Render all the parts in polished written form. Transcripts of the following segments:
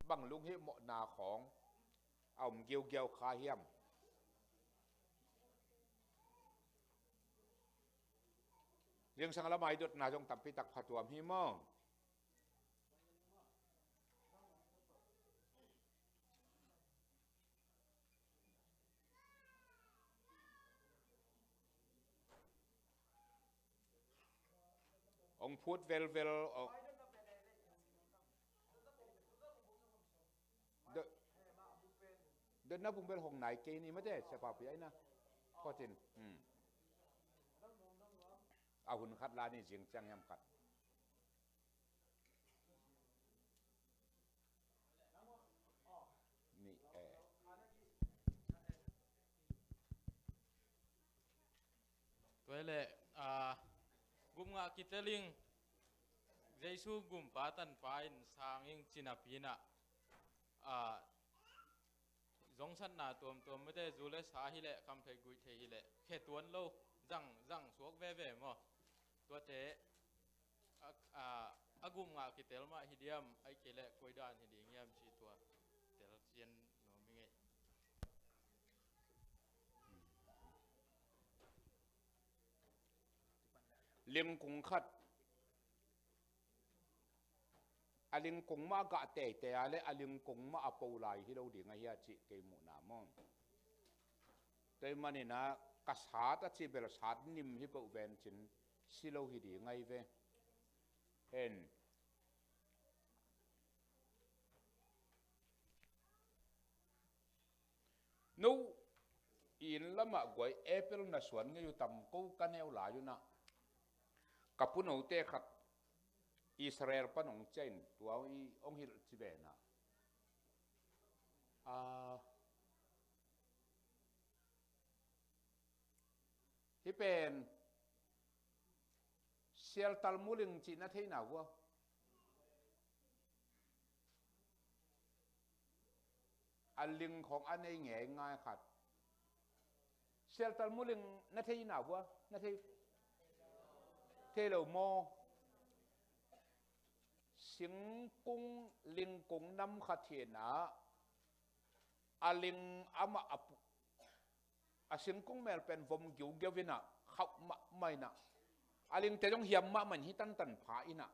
บังลุงฮิโมนาของเอาเกี่ยวเกี่ยวคาเฮียมเรื่องสังละไมดุดนาจงตับพิตักผัดวมฮิมององพูดเวลเดินนับบุงเบลหงไหนเกนี่ไม่ได้เฉพาะพี่ไอ้นะก็จริงเอาหุ่นคัดลานี่เสียงจังยำกัดนี่ตัวเล่กุมงากิตลิงใจสู้กุมปาตันปายสางยิงจินาปีนะจงสันนาตัวไม่ได้จูเลสาฮิเลคำไทยกุยเทฮิเลแค่ตัวโลจังสวกเว่มั้งตัวเจกุมงากิเตลมาฮิเดียมไอเกเลกุยดานฮิดีเงียมชีตัวเตลเซียนโนมิเงเลี้ยงกุงคัดอลิงกงมากะเตะแต่อะไรอลิงกงมาอปูไลที่เราดีไงยาจิเกมุนามองแต่มันนี่นะกษัตริย์ที่เป็นศาสตร์นิมที่เป็นเวนจินสิเราดีไงเวเห็นนู้อินละมะกวยเอเปิลน่ะสวนก็อยู่ต่ำกูกันเอวหลายอยู่นะกับผู้หนูเตะขัดอิสราเอลปนองเจนตัวองฮิลจิเบนะที่เป็นเซลตัลมูลิงจีนัทให้หนาวะอันลิงของอันนี้แง่ง่ายขัดเซลตัลมูลิงนัทให้หนาวะนัทให้เทเลโมสิงกุงลิงกุงน้ำขัดเทียนะอาลิงอามาอาสิงกุงเมลเป็นวงกิวเกวินะเขาไม่นะอาลิงแต่ต้องเหี่ยมมามันฮิตันตันผาอินะ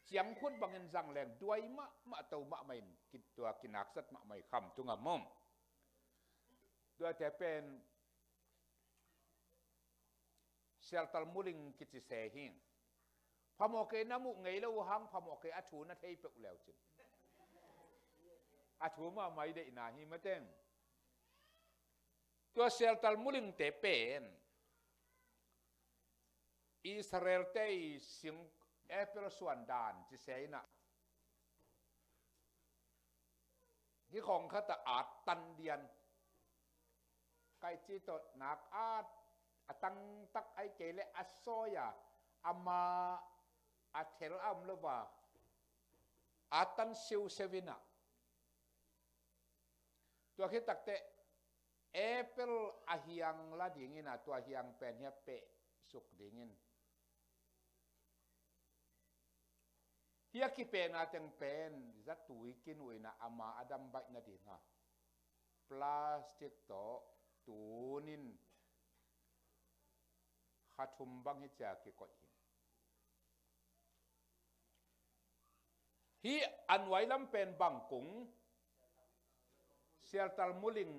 เจียงคุณบางเงินจังแรงด้วยมะเตามะไม่กินตัวกินนักสัตว์มะไม่คำจุงอ่ะมั่งด้วยแต่เป็นเซลตัลมูลิงกิจเสหิงพมโอเคน้ำมุกไงแล้วหังพมโอเคอาชูนั่นให้เปล่าจริงอาชูมาไม่ได้นะฮิมาเต้งตัวเซลตัลมุลิงเตเป็นอิสราเอลเตยสิงเอเปลส่วนดานจิเซนะที่ของเขาตะอาดตันเดียนไกจิตนักอาดตังตักไอเกเลอัสโซยาอามาอาเทลอัมลว่าอาตันซิวเซวินะตัวคิดตักเตเอเปิลอาฮิยังละดิ่งินะตัวฮิยังเป็นเฮียเปสุกดิ่งินเฮียคิเป็นอาจังเป็นจัตุยกินอุยนะอามาอดัมบัยนาดิ่งะพลาสติกโตตูนินขัดทุมบังฮิจากิโกอินฮีอันไว้ลำเป็นบังกุงเซียตัลมูลิง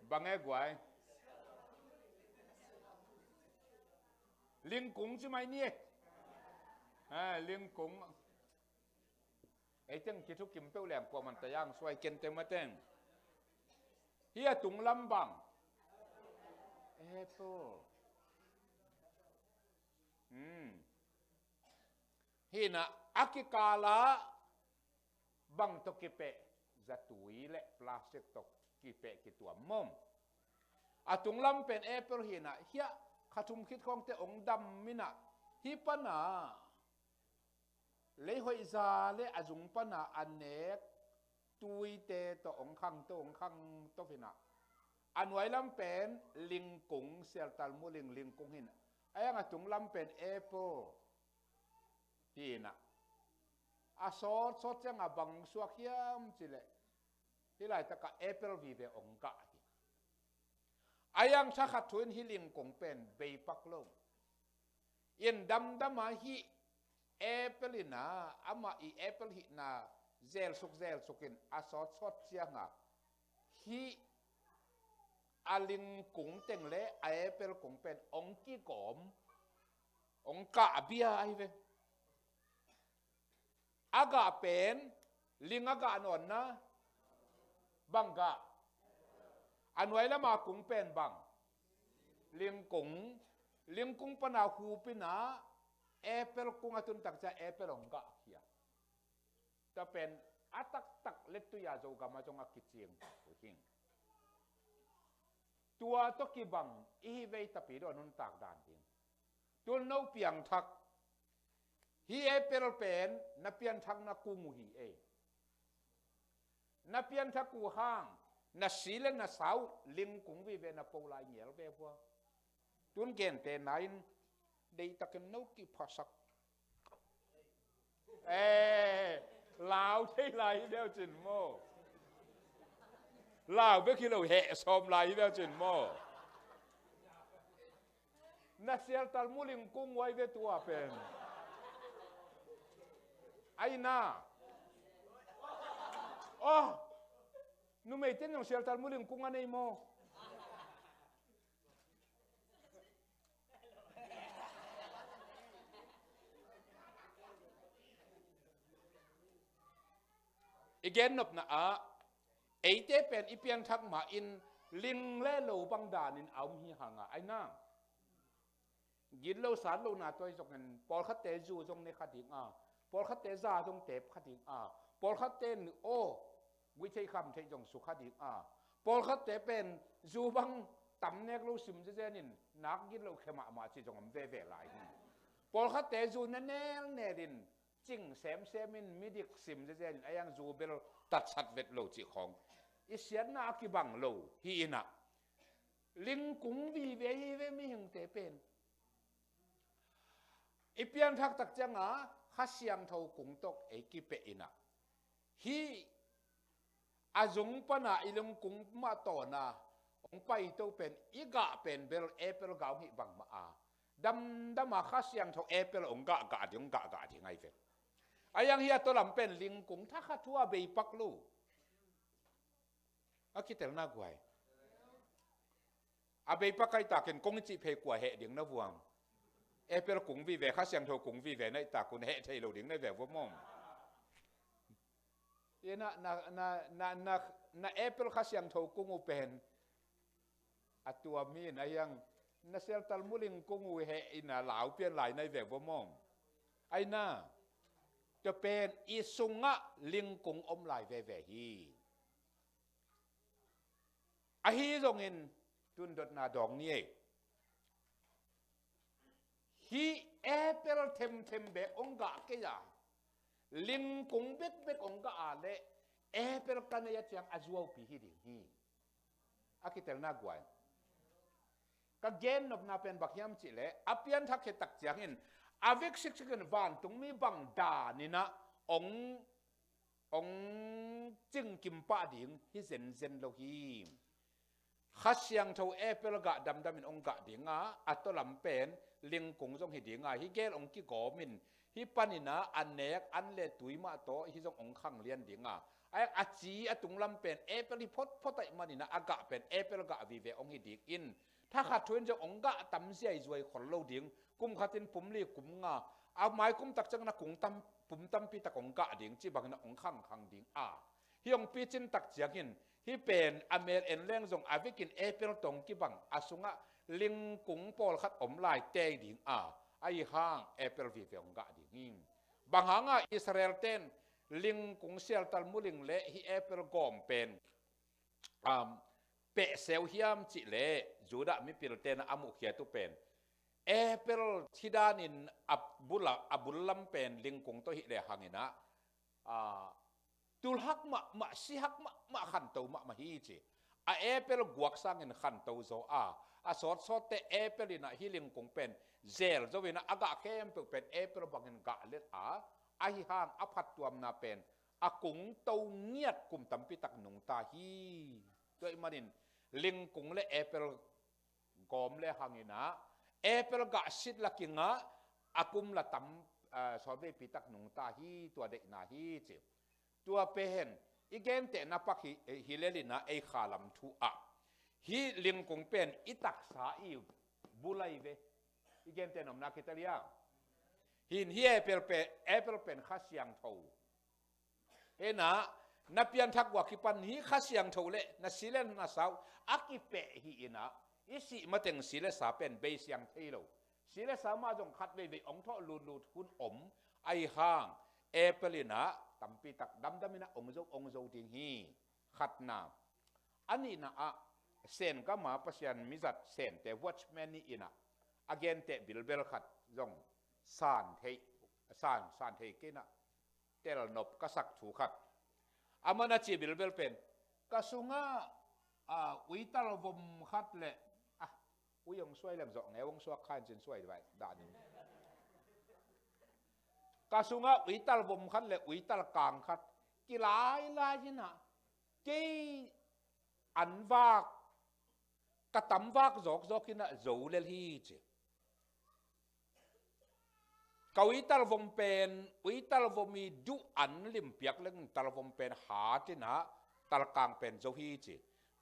บังเอกไว้ลิงกุงใช่ไหมเนี่ยลิงกุงไอ้เจ้าคิดทุกกิมเปรี้ยวแหลมกว่ามันแต่ย่างสวยเกินเต็มมาเต้งเฮียตุงลำบังเอโปฮีนะอากิกาลาบังตกิเปะจัตุยเละพลาสติกตกิเปะกิตัวม่อมอาตุงลำเป็นเอเปลฮีนะเฮียขัดทุมคิดของเตองดำมินะฮิปนาเลยหอยซาเลยอาจุงปนาอันเนกตุยเตตองคังตฟินะอันไว้ลำเป็นลิงกุงเซลตัลมูลิงกุงหิน ไอ้ยังตุงลำเป็นแอปเปิลฮีนะอาสดจังบังสวกยามจิเลที่ไรตะกะแอปเปิลวีเวองกะไอ้ยังชักขัดทุนฮิลิงกงเป็นเบยปักลงอินดำมาฮีแอปเปิลนะอามาอีแอปเปิลฮีนะเซลสุกินอาสดเสียงอ่ะฮีอาลิงกงเต็งเละแอปเปิลกงเป็นองกี้กอมองกะเบียไอเวอากาเป็นลิงอากาหนอนนะบังกะอันไว้แล้วมากุงเป็นบังเลี้ยงกุงปนาคูปินะแอปเปิลกุงอตุนตักจะแอปเปิลองกะเขียจะเป็นอัตักเล็กตัวยาโจกามาจงอักกิเจียงหิงตัวตะกี้บังอีเวตปีโดนุนตากดานหิงตัวโนเปียงทักฮีแอปเปิลเป็นนับเปียนทักนักกูมูฮีเอนับเปียนทักกูห้างนักศิลป์นักสาวลิงกุงวิเวนับปูลายเหนียวเบ้พวกตุนเกณฑ์เตนายได้ตะกันนกิภาษาลาวใช่ไรเดียวจินโมลาวเมื่อกี้เราเหะสมไรเดียวจินโมนักเสียตัลมูลิงกุงไว้เวตัวเป็นไอ้น่าอ๋อนูไม่เต้นอย่างเสียตัลมูลิงกุงอันนี้โมอีกนบนะไอเต้เป็นอีเปียงทักมาอินลิงเล่โลบังดานินเอามีหังไอ้น่ายินโลสารโลนาตัวจงเงินปอลคัตเตจูจงในขัดหิงปอลคัตเตซาจงเตบขัดหิงปอลคัตเตนโอวิชัยคำใช้จงสุขัดหิงปอลคัตเตเป็นจูบังตำเนกโลสิมเจนินนักยินโลเขมาที่จงเวหลายปอลคัตเตจูนั่นเนดินจิงเซมินมิดิกซิมเจนไอยังจูเบลตัดสัดเวทโลจิของอิเสียนนาคิบังโลฮีนะลิงกุงวีเวมีหิงเตเป็นอีเปียนทักตักจังข้าเสียงเท่ากุงตกเอกิเปอินะฮีอาจงปนาอิลงกุงมาต่อนาองไปตัวเป็นอีกะเป็นเบลเอเปลกาวหิบังมาดำมาข้าเสียงเท่าเอเปลองกะดิงกะดิไงเฟไอ้ยังเฮียตัวลำเป็นลิงกุงถ้าข้าทั่วเบยปักลูคิดแต่ละน่ากลัวเบยปักไก่ตาเกินกงจิเพกว่าเหดิ่งนะวัวเอเปลกุงวิเวข้าเสียงโทกุงวิเวในตาคุณเหใช่เราดิ่งในแบบว่ามองเอ็นะเอเปลข้าเสียงโทกุงอุเป็นตัวมีนะยังนะเซลตัลมุลิงกุงอุเหอินะเหลาเปลี่ยนหลายในแบบว่ามองไอ้น่าจะเป็นอิสุงะลิงกุงอมลายเวฮีอาฮีตรงนี้ตุนดดนาดองนี่ฮีเอเปลเทมเบองกะเกียลิงกุงเบกองกะอาเลเอเปลกันเนี่ยจังอาจวาวปีฮีดิฮีอากิเตลนากวยก็เกณฑ์นบนาเป็นบักยามจิเลอเปียนทักเขตักจังอินอาเวกซิกกันวันตรงมีบังดานี่นะองจึงกิมป้าดิ่งฮิเซนโลฮีข้าเสียงเท่าเอเปลกะดำมินองกะดิ่งอัตลำเป็นลิงกุงจงฮิดิ่งฮิเกลองกิโกมินฮิปานินะอันเนกอันเลตุยมาโตฮิจงองขังเลียนดิ่งไอ้อาจีอตุงลำเป็นเอเปลิพดพดไตมานินะอากะเป็นเอเปลกะวิเวองฮิดิ่งอินถ้าขัดทวนจะองกะตำเสียจวยขนโลดิ่งกุมขัดินปุ่มลีกุมเอาไม้กุมตักจังนักกุงตำปุ่มตำปีตะองกะดิ่งจีบังนักองขังดิ่งฮิองปีจินตักจังอินที่เป็นอเมริกันเลี้ยงส่งอาวิกินเอเปลตรงกิบังอาสุงะลิงกุงปอลขัดอมลายเตยดิ่งไอห้างเอเปลวิเวองกะดิ่งบางหางอิสราเอลเต้นลิงกุงเซลตัลมุลิงเละฮิเอเปลกอมเป็นเปเซลฮิมจิเลจูดามิปิลเตนอามุเขียตุเป็นเอเปลทิดานินอับุลลัมเป็นลิงกุงโตฮิเลหังอินะตุลฮักมะสิฮักมะขันโตมะฮีจิ a apple guak sang in khan to zo a sort te apple ina healing kong pen zel zo wina aga kem pe pen apple bangin ga let a hi hang a phat tuam na pen a kung to ngiat kum tampi tak nung ta hi toi manin ling kung le apple gom le hangina apple ga sit la kinga akum la tam so be pitak nung ta hi tua de na hi che tua pen igen te na pak hi lelina ei khalam thu a hi ling kung pen itak sa i bulai ve igen te nom na kitalia hin hi apple pen khasyang tho he na pian thak wa ki pan hi khasyang tho le na silen na sau akipe hi ina isi mateng sile sa pen be siang thelo sile sa ma jong khat ve ong tho lu hun om ai hang apple ina tampi tak dam ina ong zo ding hi khat na ani na a sen ka ma pasian mizat sen te watchman ni ina again te bilbel khat jong san thei ke na tel nop ka sak thu khat amana chi bilbel pen kasunga uital vom khat le uyong suai lem zok ngewong suak khan jin suai dai da ni kasunga uital vom khat le uital kang khat ki lai hina ke an vak katam vak zok ina zo le hi che uital vom pen uital vomi du an lim piak leng tal vom pen ha tina tal kang pen zo hi che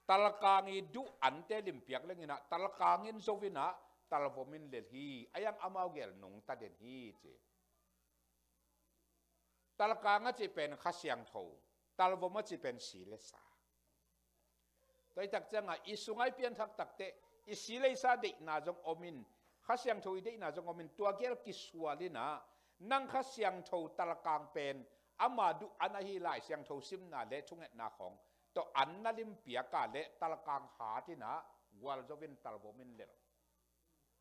tal kang i du an te lim piak leng ina tal kang in zo vina tal vomin le hi ayang amau gel nung ta den hi che tal kang a chi pen khasyang tho tal vom a chi pen si le sa toi tak changa isungai pian thak tak te isi le sa de na jong omin khasyang tho de na jong omin tua gel ki sualina nang khasyang tho tal kang pen ama du anahi lai syang tho sim na le thunget na khong to an na lim pia ka le tal kang ha ti na wal jovin tal vomin le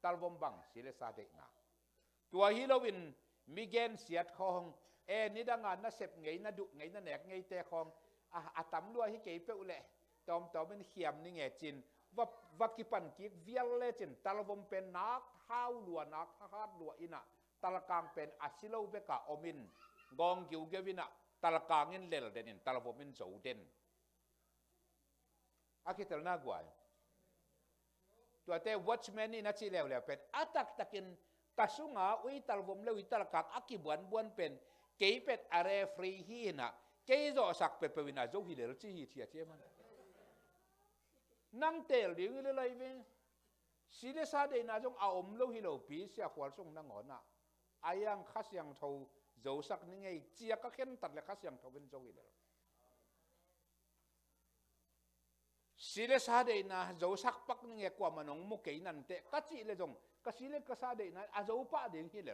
tal vom bang sile sa de na tua hi lovin migen siat khong ni danga na sep ngei na du ngei na nek ngei te khong atam lua hi ke pe ule tom ben khiam ni nge chin va ki pan ki vial le chin tal vom pen nak hau lua nak hat lua ina tal kang pen asilo be ka omin gong giu gewina tal kang in lel denin tal vomin zo den akitel na gwai tua te watchman ni na chi lew pen atak takin kasunga ui tal vom le ui tal kang akibuan pen ke pet are free hi na ke zo sak pe pe wina zo hi le chi hi thia che man nang tel ding le lai ve sile sa de na jong a om lo hi lo pi sia khwal song na ngona ayang khasyang tho zo sak ni ngei chia ka khen tat le khasyang tho ben zo hi le sile sa de na zo sak pak ni nge kwa manong mo ke nan te ka chi le jong ka sile ka sa de na a zo pa ding hi le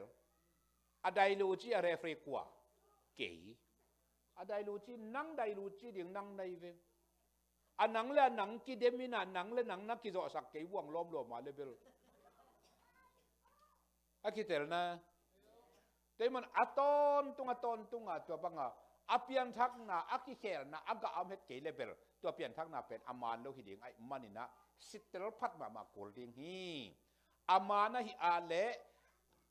a dai lu chi a refri kwa ke a dai lu chi nang dai lu chi ding nang dai ve anang le nang ki demina nang le nang na ki zo sak ke wang lom ma le bel akitel na teman aton tunga to banga apian thak na akikhel na aga amhet ke level to apian thak na pen aman lo hiding ai manina sitel phat ma kol ding hi amana hi ale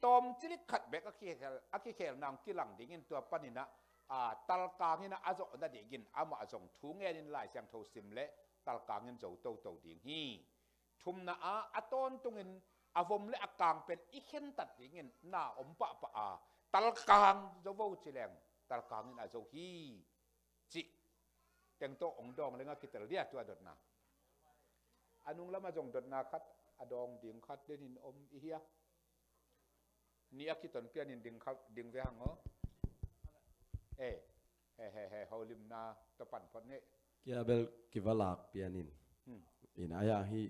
tom chilik khat bek akikhel nang kilang dingin to panina tal kangin azo na digin ama azong thu nge din lai siang tho sim le tal kangin zo to ding hi thum na aton tungin avom le akang pen ikhen tat dingin na ompa pa tal kang zo vo chileng tal kangin azo hi chi teng to ong dong lenga kitel dia tu adot na anung lama jong dot na khat adong ding khat denin om ihia ni akiton pian in ding ve hang ho holim na to pan phot ne kia bel kivalak pianin in aya hi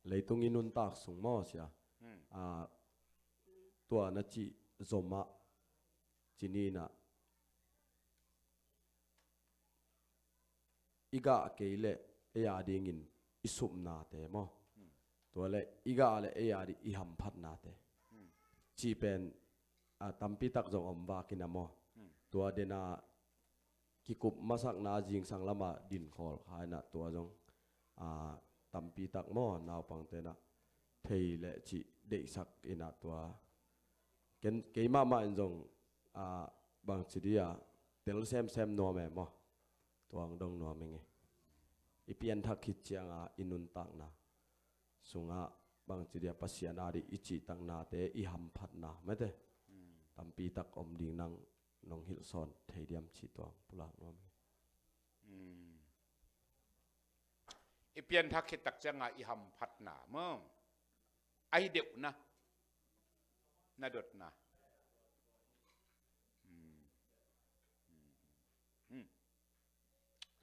leitung inun tak sung mo sia tua na chi zoma chinina iga keile eya dingin isum na te mo tua le iga le eya di iham phat na te chi pen tampi tak zong om wa kinamo tua dena กิกุบมาสักนาจิงสังละมาดินขอลขายนะตัวจงตัมปีตักหม้อนาวปังเตนะเทเลจิเดสักอินาตัวเกณฑ์เกย์มาอินจงบางสิเดียเตลเซมนัวแม่มอตัวงดงนัวเมงอีเปียนทักขิดเจียงอินุนตักนะสุงบางสิเดียปัสยานาดิอิจิตังนาเตอิหัมพัดนะไม่เตตัมปีตักอมดิ่งนังน้องฮิลซอนเทียมชีตัวปุลากนัวเมงอีเปียนทักขิดตักจังอิหัมพัดนะมั้งไอเดียวนะน่าดดนะ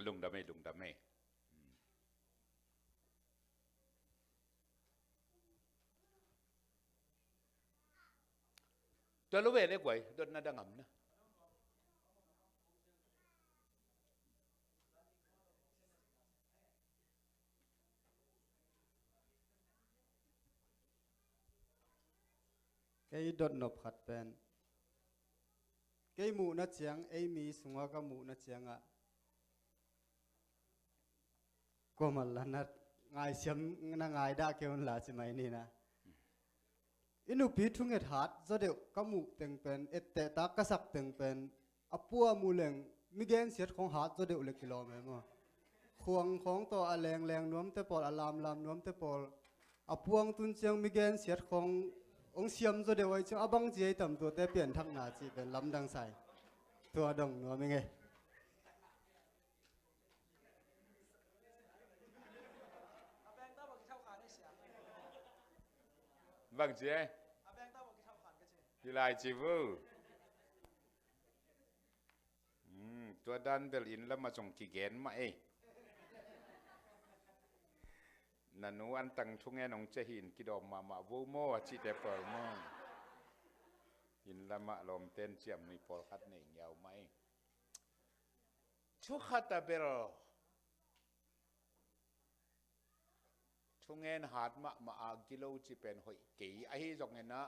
ลุงดำไม่ตัวรู้เวรได้กว่าดดน่าดังอ่ำนะไอ้ดดนบขัดเป็นไอ้หมูนัดเจียงไอ้มีสงฆ์กับหมูนัดเจียงก็มันละนัดง่ายเสียมน่าง่ายได้เกี่ยวกับหลาใช่ไหมนี่นะอินุปีทุ่งเอ็ดหัดจะเดี๋ยวกับหมูเต็งเป็นเอ็ดเตตากระสักเต็งเป็นอปัวมูเหลงมีเกณฑ์เสียดของหัดจะเดี๋ยวเล็กกิโลเมตรมั้งควงของตัวอแรงน้วมเตปอลอลามน้วมเตปอลอปวงตุนเจียงมีเกณฑ์เสียดขององเสียมจะเดี๋ยวไอ้เจ้าบังเจียต่ำตัวแต่เปลี่ยนทักหนาจีเป็นลำดังใส่ตัวดงนัวไม่ไงบางเจียที่ลายจีวูตัวดันเบลอินแล้วมาส่งกี่เกณฑ์มานันนูอันตังทุ่งแงนองเจหินกิดอมมาวูโมจิเตเปิลมองหินละมาลมเต้นเจียมมีปอลคัดหนึ่งยาวไหมทุกขัตเบลทุ่งแงนหาดมาอากิโลจิเป็นหอยกี่ไอ้จงเงินนะ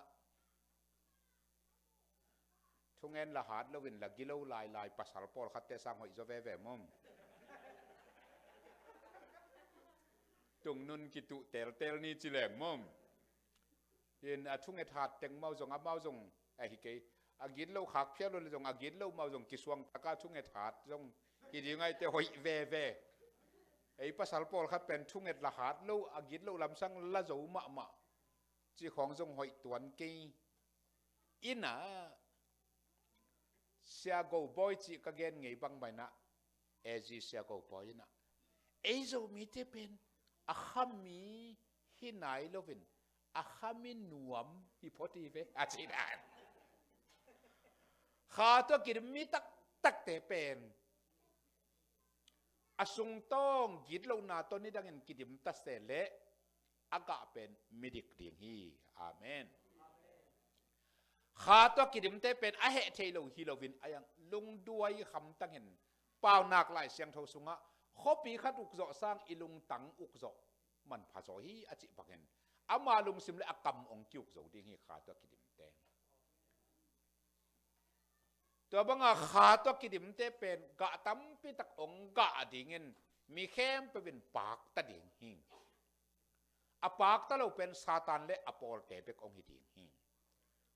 ทุ่งแงนละหาดแล้ววินละกิโลลายปัสสาวะปอลคัดเตสังหอยจะแว่มอมตรงนุนกิตุเตลนี่จิแหลงมั่มเห็นทุ่งไอถาดเต็งเมาจงเมาจงไอฮิเกอากินเล่าขักเพี้ยนเลยจงอากินเล่าเมาจงกิสวงตะก้าทุ่งไอถาดจงกินยังไงแต่หอยแว่ไอภาษาปอลครับเป็นทุ่งไอละหาดเล่าอากินเล่าลำสังละจูมะจีของจงหอยตวนกีอินะเสียโกบอยจีกะเกนไงบังใบนะเอจีเสียโกบอยนะไอโจมีเทเป็นอาขมีฮินายโลวินอาขมีนวมฮิพอดีเวอาชีดานข้าตัวกินมีตักเตเป็นอาสุงต้องกิดเราหน้าตัวนี้ดังเงินกิดมตัสเตเลอากาเป็นมิดิกเดียงฮีอาเมนข้าตัวกิดมเตเป็นอาเหตุเทโลฮิโลวินอายังลุงด้วยคำตั้งเห็นเปล่านักหลายเสียงเท่าสุงะข้อปีขัดอุกโจสร้างอิลุงตังอุกโจมันผสมฮีอจิบักเห็นอามาลุงซิมเลอกำองกิวโจดิ้งฮีขาตัวกิดิมเตงตัวบังอาขาตัวกิดิมเตเป็นกะตั้มปิตักองกะดิ้งเงินมีเข้มเป็นปากตะดิ้งหิงอาปากตะเราเป็นซาตานเลอปอลเตเป็กองหิดิ้งหิง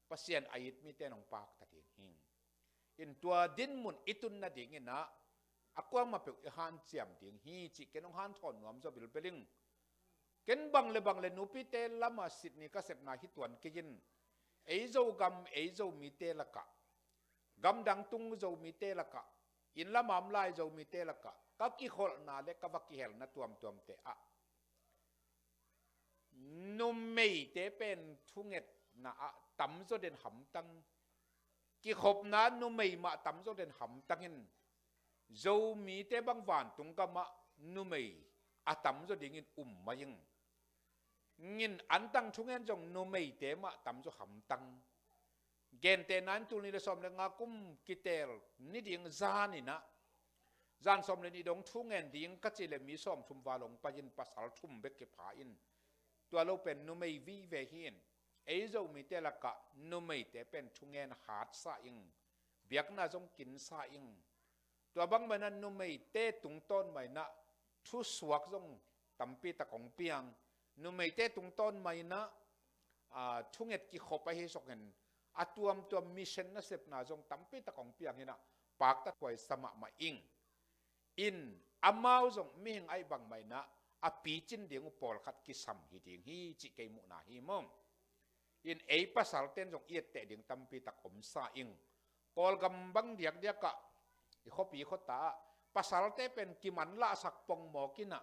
ปัสเซียนอายิดมีเตนองปากตะดิ้งหิงอินตัวดินมุนอิตุนนาดิ้งเงินนะอากวางมาเป็นฮันเจียมดิ้งฮีจิเกนองฮันทอนนวมจะบิลเบลิงเก็นบังเลนูพิเตลมาสิทนี่ก็เสพนาฮิตวันกินเอโจกัมเอโจมีเตละกะกัมดังตุงโจมีเตละกะอินละมามลายโจมีเตละกะกักกิขอลนาเล็กกักกิเฮลนาตัวมเตอะนุมเมย์เตเป็นทุ่งเอ็ดนาตั้มโจเดนหำตังกิขบนานุมเมย์มาตั้มโจเดนหำตังเห็นโจมีเตบังวานตุงกัมะนุมเมย์อาตั้มโจดิ่งมายังงินอันตังทุ่งเงินจงโนไม่เตมะตำจุหำตังเกณฑ์เตนั้นตุลีเลสอมเลงากุมกิเตลนี่ดิ่งจานี่นะจานสอมเลนี่ดงทุ่งเงินดิ่งกัจจิเลมีสอมทุมวาลงปะยินปัสสาวทุมเบกเก็บหาอินตัวเราเป็นโนไม่วีเวหินเอโจมีเตละกะโนไม่เตเป็นทุ่งเงินหาดซาอิงเบียกน่าจงกินซาอิง tua bang mai na nu mei te tung ton mai na thu suak zong tampi ta kong piang nu mei te tung ton mai na thunget ki khopa hi sok hen atuam mission na sep na zong tampi ta kong piang hina pak ta koi sama ma in amau zong mi hing ai bang mai na a pi chin ding pol khat ki sam hi ding hi chi ke mu na hi mom in ei pasal ten jong iet te ding tampi tak om sa ing kol gam bang diak dia ka i khopi khota pasal te pen ki man la sak pong mo kina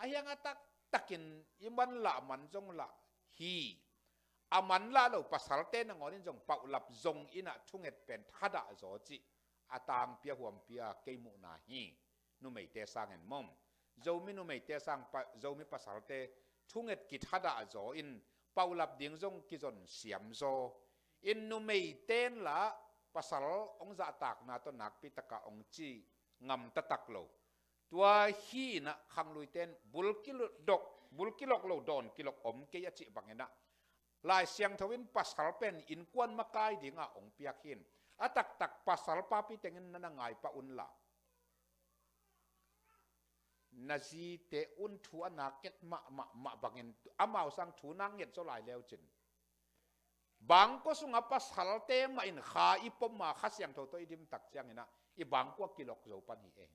ayang atak takin iman la man jong la hi aman la lo pasal te na ngonin jong paulap jong ina thunget pen thada zo chi atang pia huam pia ke mu na hi nu mei te sang en mom zo mi nu mei te sang pa zo mi pasal te thunget ki thada zo in paulap ding jong ki jon siam zo in nu mei ten la pasal ong za tak na to nak pi taka ong chi ngam tatak lo tua hi na khang lui ten bul kilok lo don kilok om ke ya chi bangena lai siang thawin pasal pen in kwan makai dinga ong piak hin atak tak pasal pa pi tengen na ngai pa un la nazi te un thu anaket ma bangin amau sang thu nang yet so lai leo chin bang ko sunga pasal te ma in kha ipom ma kha siang tho to idim tak chiang ina i bang ko kilok zo pan hi e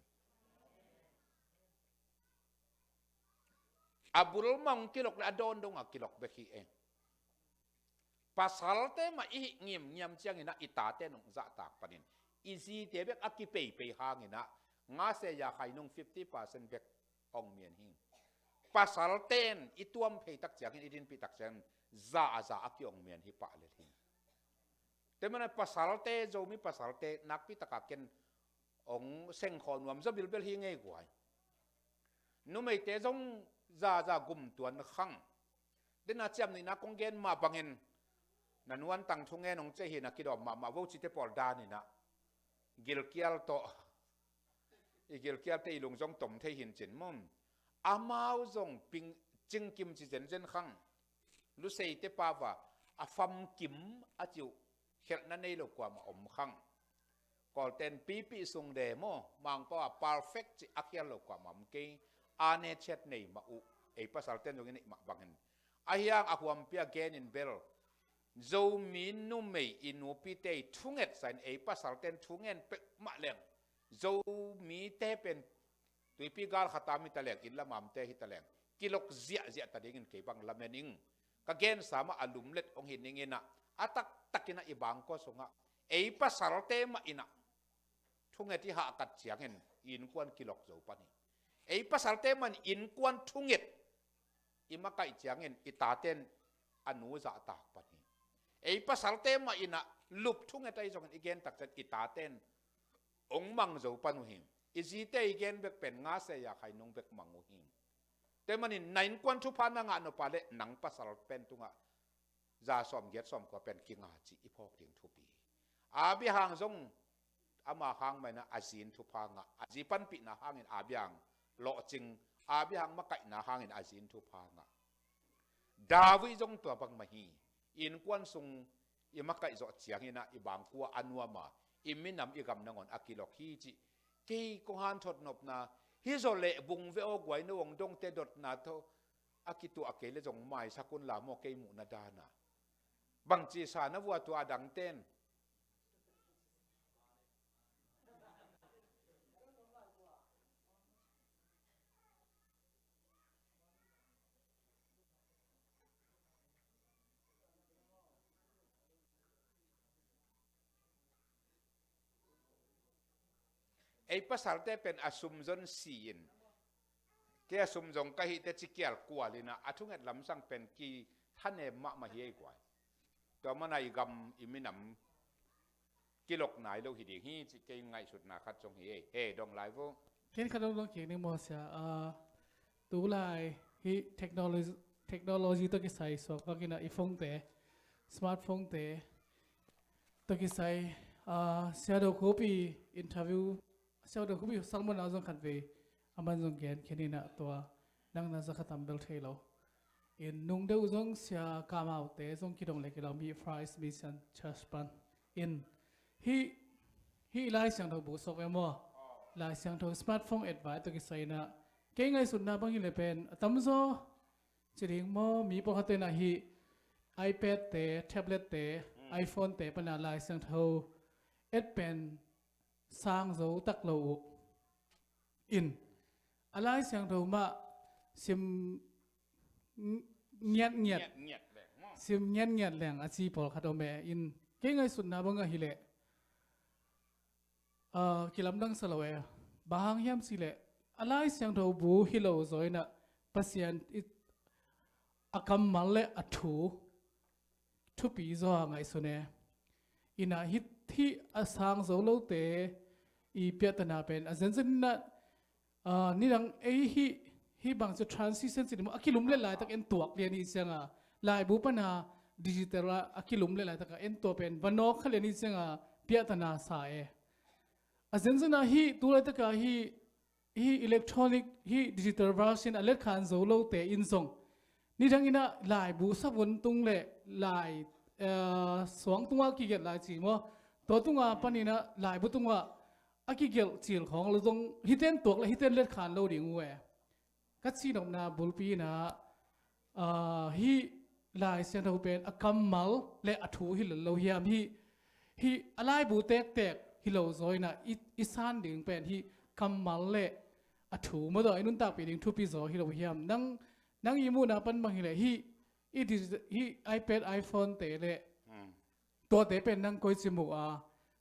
abul mang kilok la don dong a kilok be hi e pasal te ma i ngim chiang ina ita te nong za tak panin easy te bek akipe pe hang ina nga se ya khai nong 50% bek ong mien hi pasal ten ituam phei tak chiang idin pi tak chiang za aki ong mien hi pa le hin te mana pasal te zo mi pasal te nak pi takaken ong seng khon wam zo bil bel hi nge gwai nu mei te zong za gum tuan khang dena cham ni na kong gen ma bangin nanuan tang thunge nong che hi na ki do ma wo chi te por da ni na gil kial to igil kial te ilung zong tom the hin chin mom amao zong ping ching kim chi zen khang lu sei te pa wa a fam kim a chiu khel na nei lo kwa ma om khang kol ten pi sung de mo mang pa perfect chi akyal lo kwa mam ke ane chet nei ma u e pasal ten jong ni ma bangin ahyang akwam pia gen in bel zo min nu mei inu pi te thunget san e pasal ten thungen pe ma leng zo mi te pen tui pi gal khatami talek in lamam te hi talek kilok zia ta dingin ke bang lamening ka gen sama alum let ong hining ina atak takina ibang ko sunga ei pasal te ma ina thunget hi ha kat chiang hen in kwan kilok zo pani ei pasal te man in kwan thunget ima kai chiang hen itaten anu za tak pani ei pasal te ma ina lup thunget ai jong igen tak chat itaten ong mang zo panu him izi te igen bek pen nga se ya khai nong bek mangu him te manin nain kwan thu phana nga no pale nang pasal pen tunga za som get som ko pen kinga chi ipok ding thu pi abi hang zong ama hang mai na azin thu pha nga azi pan pi na hangin abyang lo ching abi hang ma kai na hangin azin thu pha nga dawi zong to bang mahi in kwan sung i ma kai zo chiang ina i bang kwa anwa ma iminam igam nangon akilok hi chi ke ko han thot nop na hi zo le bung ve o gwai no wong dong te dot na tho akitu akele jong mai sakun la mo ke mu na dana bang chi sa na wa tu adang ten ei pasal te pen asum zon siin ke asum jong ka hi te chikial kwalina athunget lam sang pen ki thane ma hi kwai to manai gam iminam kilok nai lo hi ding hi chi ke ngai sut na khat chong hi he dong lai vo ken kha dong ki ni mo sia tu lai hi technology to ki sai so ka kina iphone te smartphone te to ki sai sia do copy interview sau đó cũng bị salmon áo trong khăn về aman trong gen khi na tua nang na zakhat ambel thelo in nung deu trong sia kamau te trong kidong le kilo mi fries mi san chaspan in hi lai sang do bu sok emo ลายเสียงโทรสมาร์ทโฟนแอดไว้ตัวกิใส่นะเก่งไงสุดนะบางทีเลยเป็นตั้มโซจะเรียกมอมีปกตินะฮี iPad เตะ tablet เตะ iPhone เตะปนาลายเสียงโทรเอ็ดเป็นสร้างโซตักโลอินอะไรเสียงโทรมาซิมเงียดเงียดแหลงเนาะ ซิมเงียดแหลงอาชีพพอขัดอมแม่อินเก่งไงสุดนะบางทีเลยกิลำดังสลวยบางยามสิเลยอะไรเสียงโทรบูฮิโลซอยนะปัสยันอากำมัลเลอทูทุปีจอไงสุเนอินาฮิตที่อาสังโซโลเตอีเปียตนาเป็นอาเซนเซนนะนี่ดังฮีบางจะ transition สิมอากิลุมเล่หลายตักเอ็นตัวเรียนอีเสียงลายบุปนาดิจิตอลอากิลุมเล่หลายตักเอ็นตัวเป็นวันนอกเขาเรียนอีเสียงเปียตนาสายอาเซนเซนฮีตัวอะไรตักฮีอิเล็กทรอนิกฮีดิจิตอล version อเล็กขันโซโลเตอินซงนี่ดังอินะลายบุษบนตุงเล่ลายสวงตุงว่ากี่เกตลายจีมั้วตัวตุงว่าปนินะลายบุตุงว่าอากิเกลจีลของเราต้องฮิตเต้นตัวและฮิตเต้นเล็ดขานเราดิ่งเวกัดซีนอนาบุลปีนะฮีลายเซนเราเป็นอคัมมัลและอัฐูฮิลเราเฮียมฮีอะไรบูเตกฮิเราซอยนะอิสานดิ่งเป็นฮีคัมมัลและอัฐูเมื่อตอนนุนตาปีดิ่งทุปีซอฮิเราเฮียมนั่งยิมูนะปันบางฮิเลยฮีiPad iPhone เตะเลยตัวเตะเป็นนั่งก้อยจิมู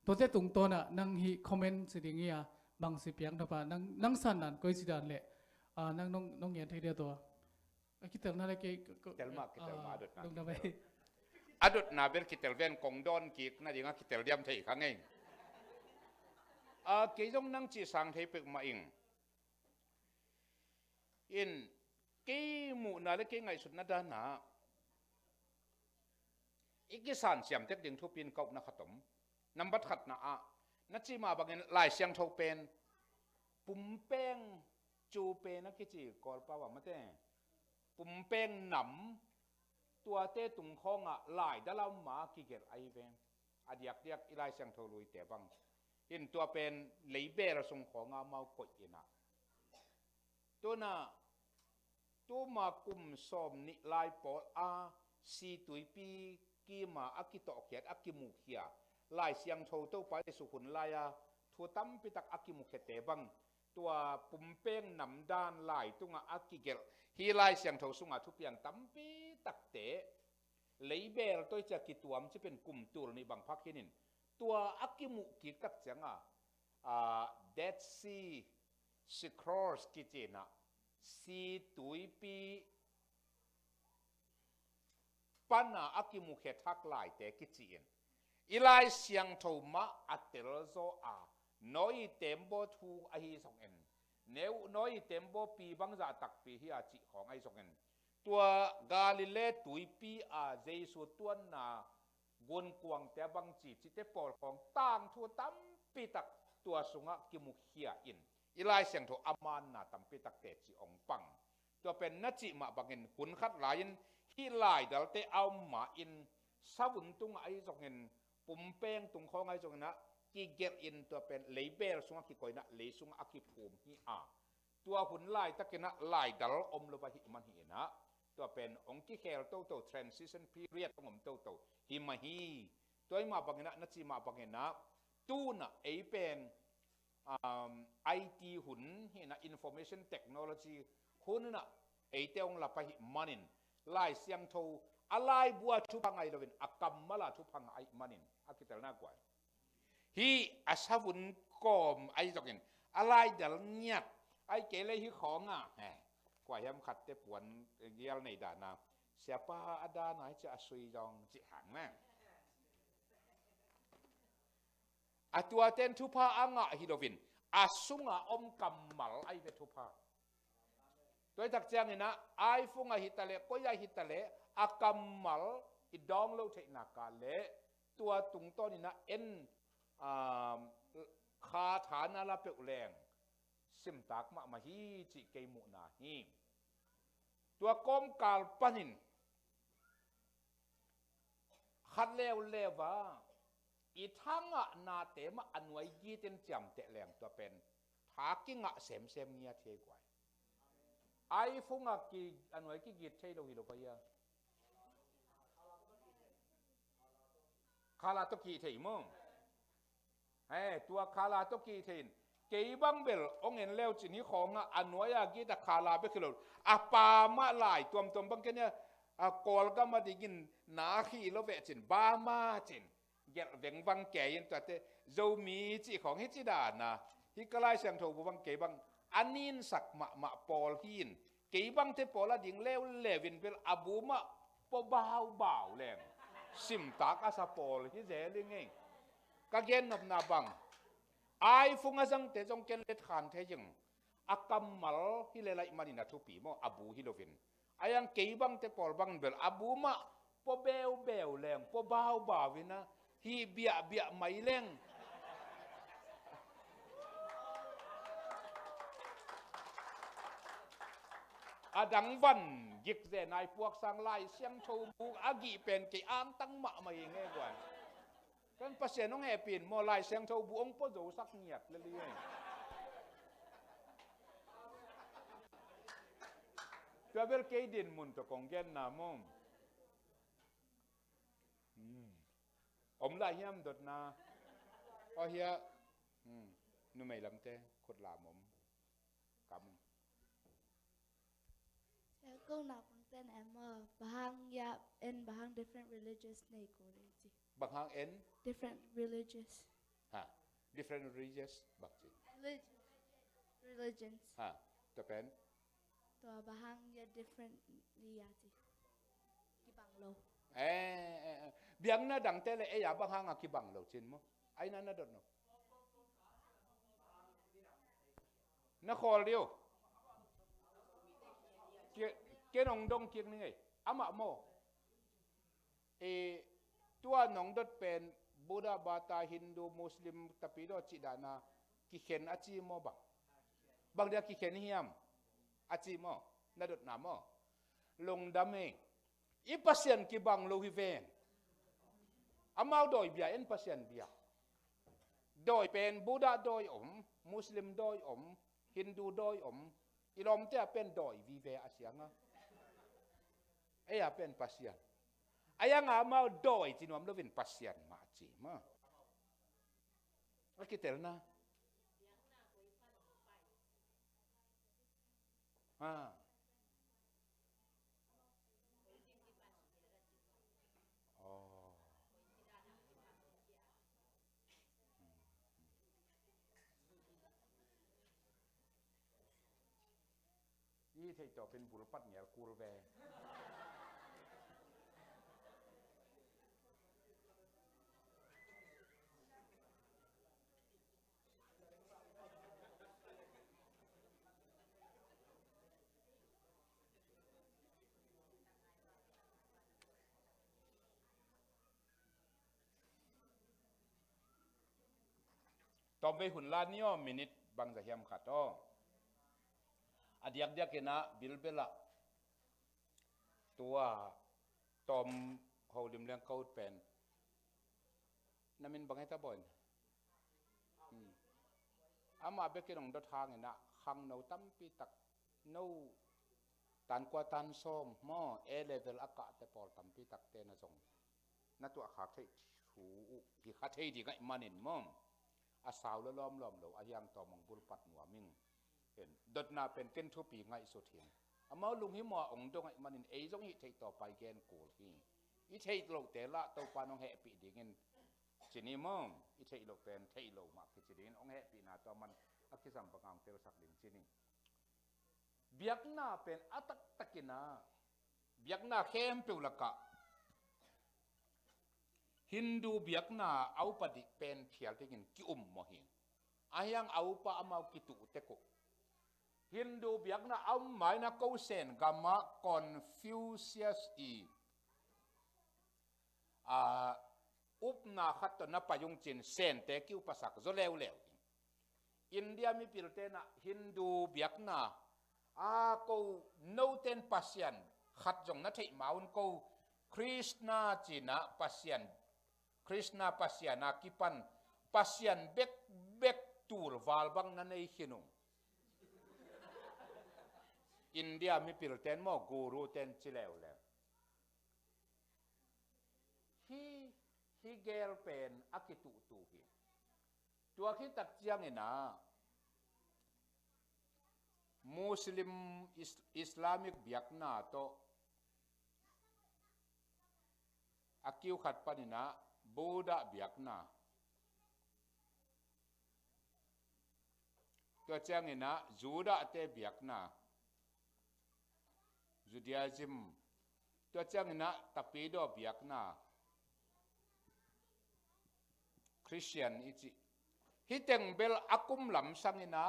ตัวเตะตุงตัวน่ะนั่งฮีคอมเมนต์สิ่งนี้บางสิเปียงทับนั่งสั่นนั่นก้อยจิดันเลยนั่งน้องเงียนที่เดียวตัวคิดถึงนั่นเลยคิดมาดุดนะ ลงทำไมอดุดนาเบลคิดเวนกงดอนกิกน่าจะงั้นคิดเดียมเทครั้งเองกี่จงนั่งจีสังเทปิกมาอิงอินกี่หมู่นาเล็กกี่ไงสุดนัดนาอีกสันเสียมเทคดึงทุบินกบนักขตมนำบัตรขัดนะนัดจีมาบางเงินลายเสียงทบเป็นปุ่มแป้งจูเป็นนักกิจกรป่าวมาเต้ปุ่มแป้งหนำตัวเต้ตุงข้องลายดาลามากิเกตไอเวนอดียกเรียกอีลายเสียงทลุยแต่บังเห็นตัวเป็นเลเบอร์ส่งของมากดอินะตัวน่ะตัวมากุมสมนิลายปอซีตุยปีกีมาอักิโตเขียดอักิมุขเขียลายเสียงโทตัวไปสุขุนลายทัวตั้มปิตักอักิมุขเตบังตัวปุ่มเป้งนำด้านลายตุงอักิเกลฮีลายเสียงโทสุงทุเปียงตั้มปิตักเตเลยเบลตัวจะกิตัวมันจะเป็นกลุ่มตัวในบางพักที่นี่ตัวอักิมุกิตักเสียงDead Sea Scrolls กิจนะซีตุยปีปัญหาอักิมุขทักลายแต่กิจนอีลายเสียงโทมาอัตเตลโซน้อยเต็มโบทูไอสองเอ็นเนวน้อยเต็มโบปีบังจะตักปีที่อาจิของไอสองเอ็นตัวกาลิเลตุยปีเจสุตัวน่ะกวนกวงแต่บางจีจิเตปอลของต่างทัวตั้มปีตักตัวสุงะกิมุขเฮียอินอีลายเสียงโทอามันน่ะตั้มปีตักเตจิองปังตัวเป็นนัจิมาบางเงินหุนคัดหลายที่ลายเดลเตเอาหมาอินสาวุนตุงไอสองเงินปุ่มเป้งตุงของไอสองเงินนะกิเกตอินตัวเป็นเลเบลสุงกิโกยนะเลสุงอกิภูมิฮีตัวหุ่นลายตะกินะลายดัลอมลบะหิมันหินะตัวเป็นองค์กิเคลโตโต transition period ของผมโตโตหิมหีตัวมาบางนะนัดจีมาบางนะตู้น่ะไอเป็นไอทีหุ่นหินะ information technology หุ่นน่ะไอเตองละไปหิมันนินลายเสียงโทอะไรบัวทุพังไอเราเป็นอักกัมมาลาทุพังไอมันนินอากิเตลน่ากว่าฮีอาชาวุนกอมไอจอกเห็นอะไรเดี๋ยวเงียบไอเกลเลยฮีของกว่ายังขัดเตปวนเยี่ยในด่านาเสียป้าอาดาไหนจะสุยจองจิหังแม่ตัวเต้นทุพาอ่างฮิโดวินอาสุงอมกัมมัลไอเวทุพาตัวตักเจียงนี่นะไอฟุงฮิตาเลก็ยาฮิตาเลอากัมมัลอิดองโลเทนักกาเลตัวตุงต้นนี่นะเอ็นคาฐานาลาเปอุแรงซิมตักมาฮีจิเกมุนาฮีตัวกอมกาลปนินขัดเลวว่าอีทั้งนาเตมอันไว้ยีเต็นจำเตะแรงตัวเป็นท หากิงะเสมเงียเทกว่าไอ้ฟงอะกีอันไว้กีกิดใช่เราหิโลไปยาคาลาตกีเทมงตัวคาลาตกีเทนเกี่ยบังเบลองเห็นแล้วจินี้ของอันไว้กีตะคาลาไปขึ้นรถอาปามาลายตัวบังกันเนี่ยกอลก็มาได้ยินนาขี้แล้วเวจินบ้ามาจินเกลเวงบังแก่ยันตัวเตเจ้ามีจีของฮิจิดานะฮิกลายเสียงโทบังเกี่ยบังอันนี้สักมาปอลหินเกี่ยบังเทปอลดิ่งเลวเลวินเปลอบูมาปะบ่าวแรงสิมตากอาซาปอลฮิเจลิงเองก็เกนนบนาบังไอฟุงอาจังเตจงเกนเล็ดขันเทยังอากัมมัลฮิเลไลมานินาทุปีโมอบูฮิโลวินayang keibang te por bang bel abuma po beu leng po bau wina hi bia mai leng adang van gik ze nai puak sang lai siang tho bu agi pen ke ang tang ma mai nge gwan kan pasien ong he pin mo lai siang tho bu ong po zo sak niat le li Travel kay din mun to kong gen na mom. La hiam dot na. O hiya. Nu may lam te khut la mom. Kam. Câu nào bằng tên em bahang ya en bahang different religious nei ko re ji. Bahang en Different religious. Different religious bakti. Religions. To pen. To bahang ya different ya ji. Ki bang lo. Biang na dang te le ya bahang ki bang lo chin mo. Ai na dot no. Na khol dio. Cái nông đông kiêng này ama mo tua nông đất pen Buddha Bata Hindu Muslim tapi do cidana kiken aci mo bang dia kiken hiam aci mo nadot namo long dame I pasien ki bang lo hiven amau doi bia en pasien bia doi pen Buddha doi Muslim doi Hindu doi ilom te pen doi vive asianga pen pasien ayang amau doi tinom lovin pasien ma chi ma akitel naยี่เทจอเป็นบุรปัดเหนียวกูรเวตอมไปหุ่นลานย่อมินิตบางจะเฮียมขัดอ้อadiak dia kena bilbela tua tom holim leng kaut pen namin bangai ta bon ama be kenong dot hang ina khang no tampi tak no tan kwa tan som mo e level aka te por tampi tak te na jong na tu khak thei thu ki kha thei di ngai manin mom asaw lo lom lo ayang tomong bul pat nuamingดดนาเป็นเก้นทุปีไงสุดเถียงอามาลุงหิมอองดงไอ้มันเอจงหิเทต่อไปแกนกูที่อีเทโลกแต่ละตัวปานองแห่ปีดิ่งจีนี่มั่งอีเทโลกเป็นเทโลกมากจีนี่องแห่ปีนาตัวมันอักษรประกางเตลสักดิ่งจีนี่เบียกนาเป็นอัตตะกินาเบียกนาเข้มเปล่ากะฮินดูเบียกนาเอาปฏิเป็นเขียลที่กินกิมมหิงอายังเอาปะอามากิตุเตโกHindu biak na amai na kausen gama Confucius up na khat na payung chin sen te kiu pasak zo lew India mi pilte na Hindu biak na ko no ten pasien khat jong na thei maun ko Krishna china pasien na kipan pasien bek ตูร์วาลบังนั่นไอ้ขินุอินเดียมีปิลเตนโมกูรูเตนชิเลวแล้วฮีเกลเป็นอากิตุตูฮีตัวขี้ตักเจียงนะมุสลิมอิสลามิกเบียกนาโตอากิวขัดปนินะบูดาเบียกนาตัวเจียงนะจูดาเตเบียกนาจูเดียซิมตัวเจียงนะตะปีโดเบียกนาคริสเตียนอิจิฮิเต็งเบลอากุมลำสังนะ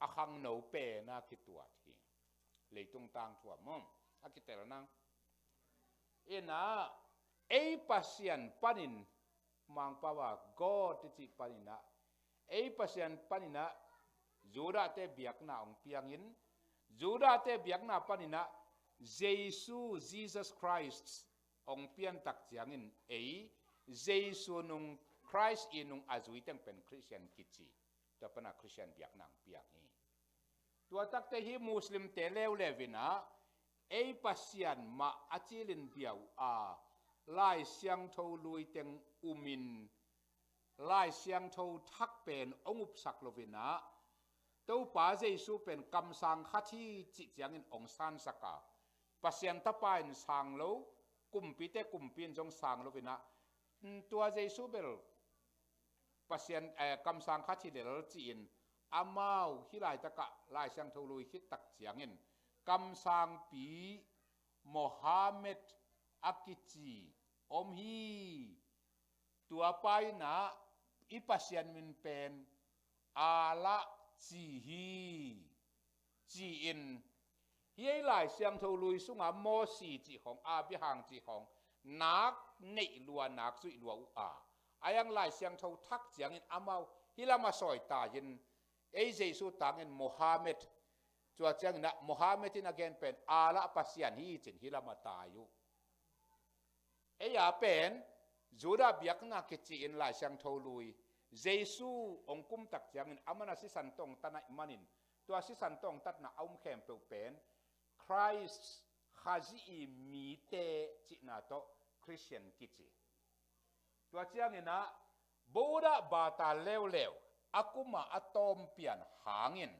อาคังโนเปนะคิดตัวทีเลยตรงต่างทั่วมั่งอากิเตลนังนะเอปัสยันปานินมังปาวากอดจิปานินะเอปัสยันปานินะจูดาเตเบียกนาองเปียงินจูดาเตเบียกนาปานินะเยซูJesus Christ องเปียนตักเจียงินเยซูนุงคริสต์อินุงอาจุยตั้งเป็นคริสเตียนกิจีตัวเป็นคริสเตียนเบียกนางเปียกนี้ตัวตักเตฮีมุสลิมเตเลวเลวินะเอปัสยันมาอาจิลินเบียวไล่เสียงโทลุยเต็งอุมินไล่เสียงโททักเป็นองอุปสักโลวินะตัวป้าเจสุเป็นคำสั่งขัดที่จิตยังอินองสันสักาปัสยันตะปายนสังโลกุมพิเตกุมพินจงสังโลวินะตัวเจสุเบลปัสยันคำสั่งขัดที่เดลจีนอามาฮิไลตะกะไล่เสียงโทลุยคิดตักยังอินคำสั่งปีโมฮัมเหม็ดอากิจีอมฮีตัวไปนะอิปัสยันมินเป็นอาละจีฮีจีอินเฮียหลายเสียงทูลุยสุงาโมสีจีของอาบิหังจีของนักเนลัวนักสุยลัวอุอาอายังหลายเสียงทูทักเสียงอินอามาฮิลามาสอยตายินเอเจสุตังอินโมฮัมเหม็ดตัวเจียงนะโมฮัมเหม็ดที่นักเกนเป็นอาละปัสยันฮีจินฮิลามาตาอยู่เอยาเป็นจูดาเบียกนาคิดจีอินหลายเสียงทูลุยเยซูองคุมตักยังอินอามานาสิสันตงตันอิมันินตัวสิสันตงตัดนาอุ้มเข้มเปลเป็นคริสต์ฮาจีมีเตจินาโตคริสเตียนกิจิตัวเจียงอินนะบูดาบาตาเลวเลวอากุมาอะตอมเปลี่ยนหางอิน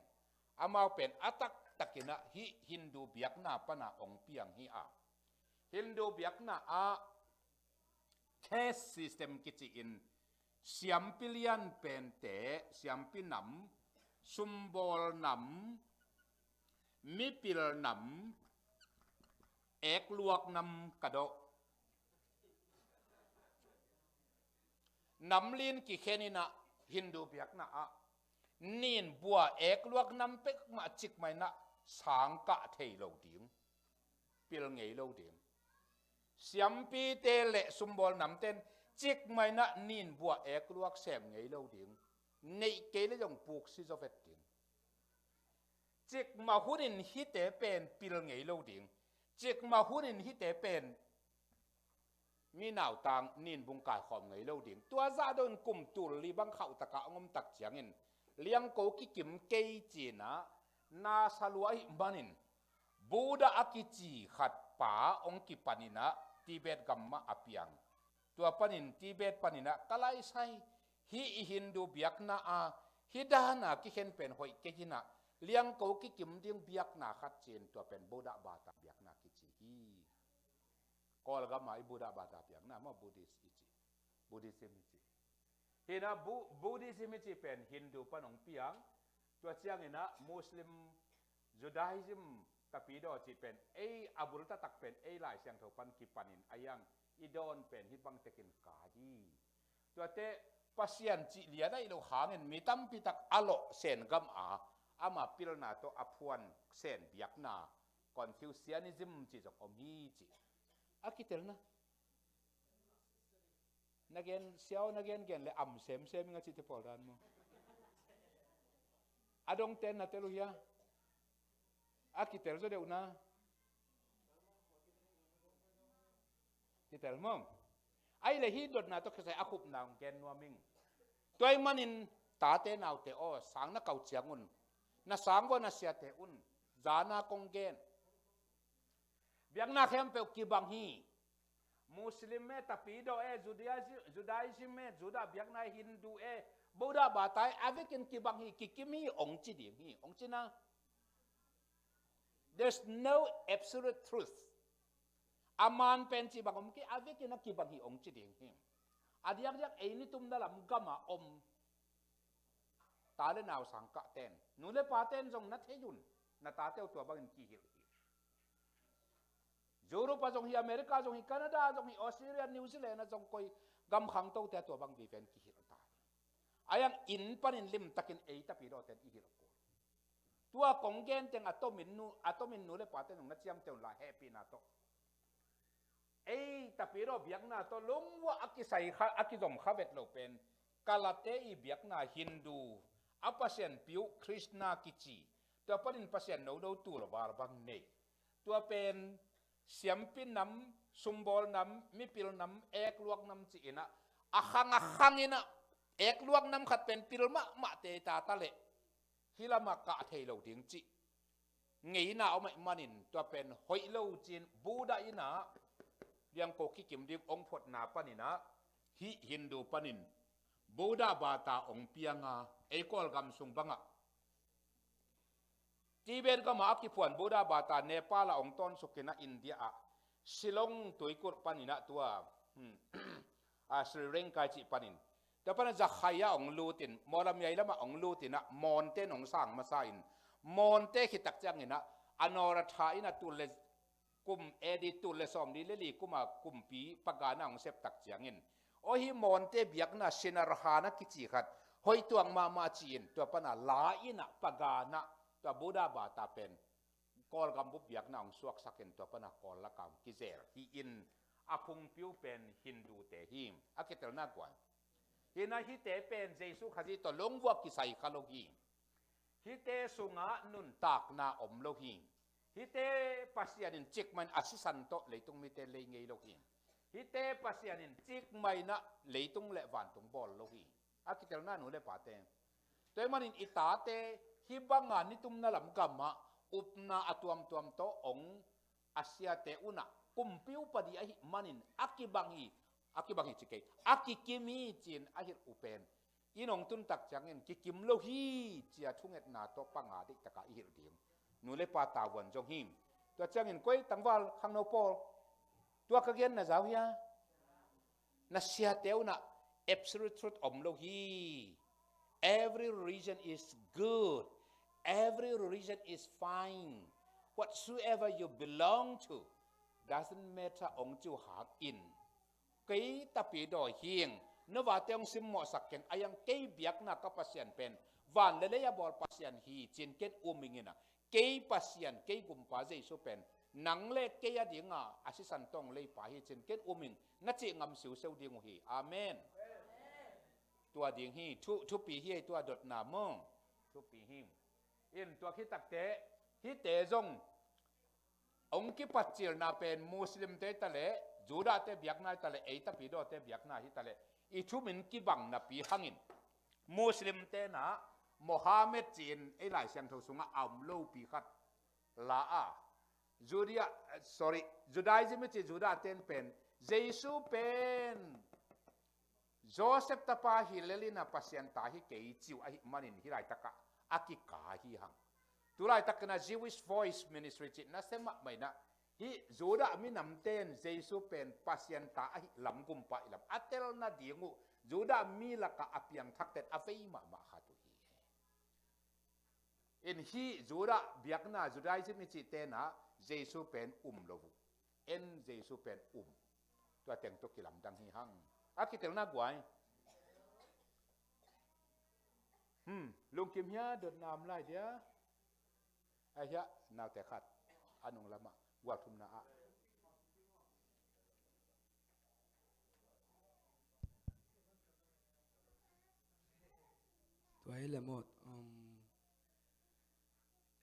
อามาเป็นอัตักตักินะฮินดูเบียกนาปนาองเปียงฮิอาฮินดูเบียกนาแค่ซิสเต็มกิจอินเสียมพิเลียนเป็นเตะเสียมพินำซุมบอลนำมิปิลนำเอกลวกนำกระโดนำลินกิเคนินะฮินดูเบียกนะนินบัวเอกลวกนำเป็กมาจิกไม่นะสังกะเทยโลดิงปิลเงยโลดิงเสียมปีเตเลซุมบอลนำเต้นจิกไม่นะนินบัวเอกลวกเสมเงยโลดิงในเกลยงปุกซิโซเวตดิงจิกมาหุ่นินฮิเตเป็นปิลเงยโลดิงจิกมาหุ่นินฮิเตเป็นมีหนาวต่างนินบุงกายขอมเงยโลดิงตัวซาโดนกลุ่มตุลลีบังเข้าตะกะงมตักเจียงอินเลี้ยงโกกิกิมเกยจีนะนาสลวยบันินบูดาอากิจีขัดป่าองกิปานินะทิเบตกัมมาอภิยังตัวปนินทิเบตปนินะกลายใส่ฮิฮินดูเบียกนาฮิดานากิเห็นเป็นหอยเกจินะเลี้ยงโกกิกิมเลี้ยงเบียกนาขัดเจนตัวเป็นบูดาบาตาเบียกนากิจีฮีกอลกัมมาบูดาบาตาเบียกนามาบูดิสอิจิบูดิซิมิจิฮินะบูดิซิมิจิเป็นฮินดูปนองเปียงตัวเชียงฮินะมุสลิมจูดาฮิซึมตะปีดอจิเป็นอับุลตะตักเป็นหลายเสียงเท่าปันกิปันินอายังอีดอนเป็นฮิบังเตกินกาจีตัวเตปัสยันจิเลียได้เราหาเงินมีตั้มพิตักอโลเซนกัมอามาพิลนาโตอพวนเซนเบียกนาคอนฟิวเซียนิซึมจิจกอมีจิอากิเตลนะนักเรียนเสียวนักเรียนเก่งเลยเซมงั้นจิตพอรันมั้งอดงเตนนะเตลุยาอากิเตลจะเดี๋ยวนะกิเตลมั้งไอ้เลยฮิดดนาต้องใช้อาคุบนางแกนนัวมิงตัวมันอิน ta te nào te o sáng na cầu chiang un na sáng qua na sia te un giá na công gen việc na khem pe ki bang hi Muslim me tapido Judaism me Juda việc na Hindu Buddha batai avekin ki bang hi ki kimi ong chi ding hi ong chi na there's no absolute truth aman pen chi bang ki avekin na ki bang hi ong chi ding hi adiak jak ni tum na lam gama ta le nào sang ka ten nu le pa ten jong na theyun na ta teu tua bang ki hil Europe jong hi America jong hi Canada jong hi Australia New Zealand jong koi gam khang to te tua bang vi pen ki hil ta ayang in panin lim takin ta pi do ten i hil ko tua kong gen teng atomin nu le pa ten na chiam te la happy na to ta pi do biak na to lungwa akisai kha akizom khavet lo pen kalate i biak na Hindu apasian piu Krishna kichi tua panin pasian no do tu lo bar bang nei tua pen siampin nam sumbol nam mipil nam ek luak nam chi ina akhang ina ek luak nam khat pen pil ma te ta ta le hilama ka thei lo ding chi ngei na omai manin tua pen hoi lo chin buddha ina liang ko ki kim dik ong phot na panina hi Hindu panin Buddha bata ong pianga ekol gam sung banga Tibet ka maak kipuan Buddha bata Nepal ong ton sukina India Silong tuikur panina tua Sri Lanka chi panin tapana zakhaya ong lutin moram yai lama ong lutina monte nong sang masain monte khitak changina anora tha ina tulle kum edi tulle som ni leli kuma kumpi pagana ong sep tak changin o hi monte biakna sinarhana kichi khat hoi tuang ma chin to pana la ina pagana to Buddha bata pen kol gam bu biakna ong suak sakin to pana kol la kam kizer hi in apung piu pen Hindu te him akitel na kwan hina hi te pen Jesu khazi to longwa ki sai khalo hi hi te sunga nun tak na om lo hi hi te pasianin chikman asisan to leitung mi te le ngei lo hi hi te pasianin chik mai na leitung le van tung bol lo hi akitel na nu le pa te toy manin itate hi banga ni tum na lam kama upna atuam tuam to ong asia te una kumpiu padi ahi manin akibangi chike akikimi chin ahir upen inong tun tak changin kikim lo hi chia thunget na to panga dik taka ihir ding nu le pa ta wan jong him to changin koi tangwal khang no pol to ka gen na zaw ya na sia teuna absolute truth om lo hi every religion is good every religion is fine whatsoever you belong to doesn't matter ong chu hak in kay tapi do hieng no wa teong sim mo sakken ayang kay biak na kapasyan pen van le ya bol pasyan hi chin ket umingina kay pasyan kay gumpa Jesu pen nang le kay adinga asisan tong le pa hi chin ket uming na chi ngam siu seu ding hi amen tua ding hi thu pi hi tua dot na mong thu pi him in tua khi tak te hi te jong ong ki pachil na pen Muslim te tale Juda te biak na tale eita pi do te biak na hi tale I thu min ki bang na pi hangin Muslim te na Mohammed chin e lai siang tho sunga am lo pi khat la a Judaism chi Juda ten pen Jesu pen Joseph tapa hileli na pasyan ta hi kei chiu a hi manin hi lai taka akika hi hang tulai takna Jewish Voice Ministry chi na sema mai na hi Juda mi nam ten Jesu pen pasyan ta a hi lam gum pa ilam atel na dingu Juda mi la ka apiang thaktet afei ma khatu hi in hi Juda biakna Judaism chi te na Jesu pen lovu en Jesu pen to teng to kilam dang hi hang akitel na guai lung kim hia dot nam lai dia ahya naw te khat anung lama wa thum na a to ai le mo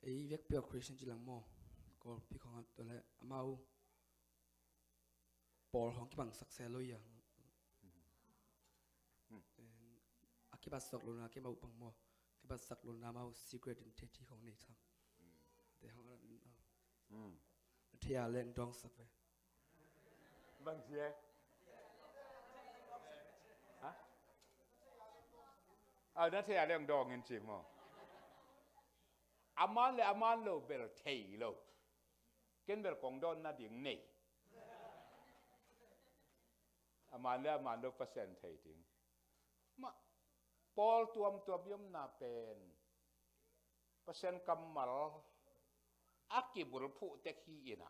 ei vek pure Christian chi lang mo ko pi khong to le amau por hong ki bang sak se lo ya cái bát sọc luôn là cái màu bằng mò cái bát sọc luôn là màu secret in thế thì không này thằng để họ thì à lên đong sọc về vâng gì hả nó thì là đong in chim mà aman lo bel thei lo ken bel kong don na ding nei aman lo percent thei ding ma Paul tuam yom na pen percent kamal akibul phu te khi ina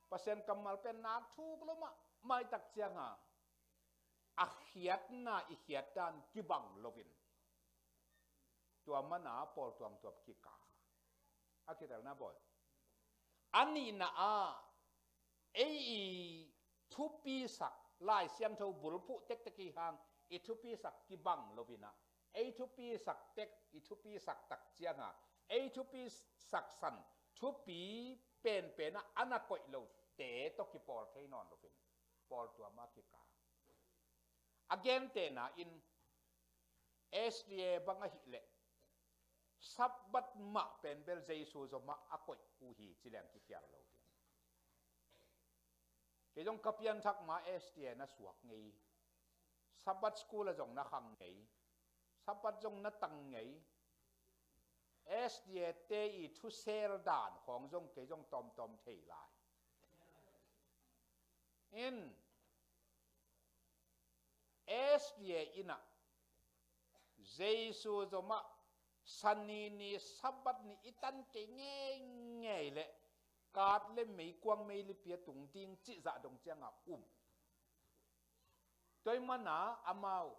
percent kamal pen nak thuk lo ma mai tak chianga akhiat na ikhiat dan kibang lovin tua mana Paul tuam kika akital na boy ani na ei thupi sak lai siam tho bul phu tek ki hang i thupi sak kibang lovina ei thupi sak tek i thupi sak tak chianga ei thupi sak san thupi pen na anakoi lo te to ki Paul thei non lovin Paul tua ma kika again te na in SDA banga hi le Sabat ma pen bel Jesu zo ma akoi u hi chilang ki kyar lo ti ke jong kapian thak ma SDA na suak ngei Sabat school a jong na khang ngei Sabat jong na tang ngei SDA te i thu sel dan khong jong ke jong tom thei lai in SDA ina Jesu zo ma Sani ni sabat ni itan ke nghe lệ cát lên mấy quang mấy li pia tung ting chỉ dạ đồng chiang tôi mà na amau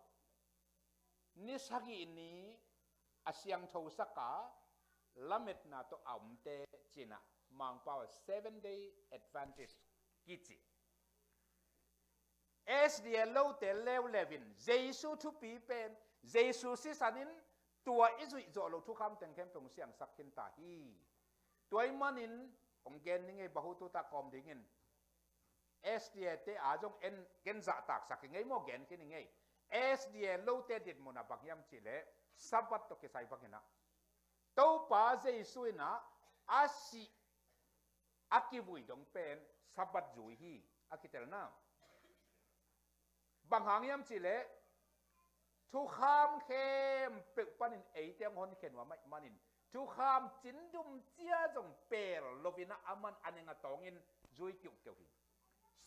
ni sagi ni asyang thâu saka lamet na to te china mang pao 7-day Adventist kichi SDA lâu te leo levin Jesu thu pi pen Jesu si sanin tua izui zo lo thu kham teng kem pong siang sakin ta hi toy manin ong gen ninge bahu tu ta kom dingin SDA te ajong en gen za tak saking ngai mo gen kin ngai SDA lo te dit mona bakyam chile sabat to ke sai bakina to pa Jesu na asi akibui dong pen sabat zui hi akitel na banghang yam chile thu kham khem pe panin ei teng hon khen wa mai manin thu kham chin dum chia jong per lovina aman anenga tongin zui kyu kyu hi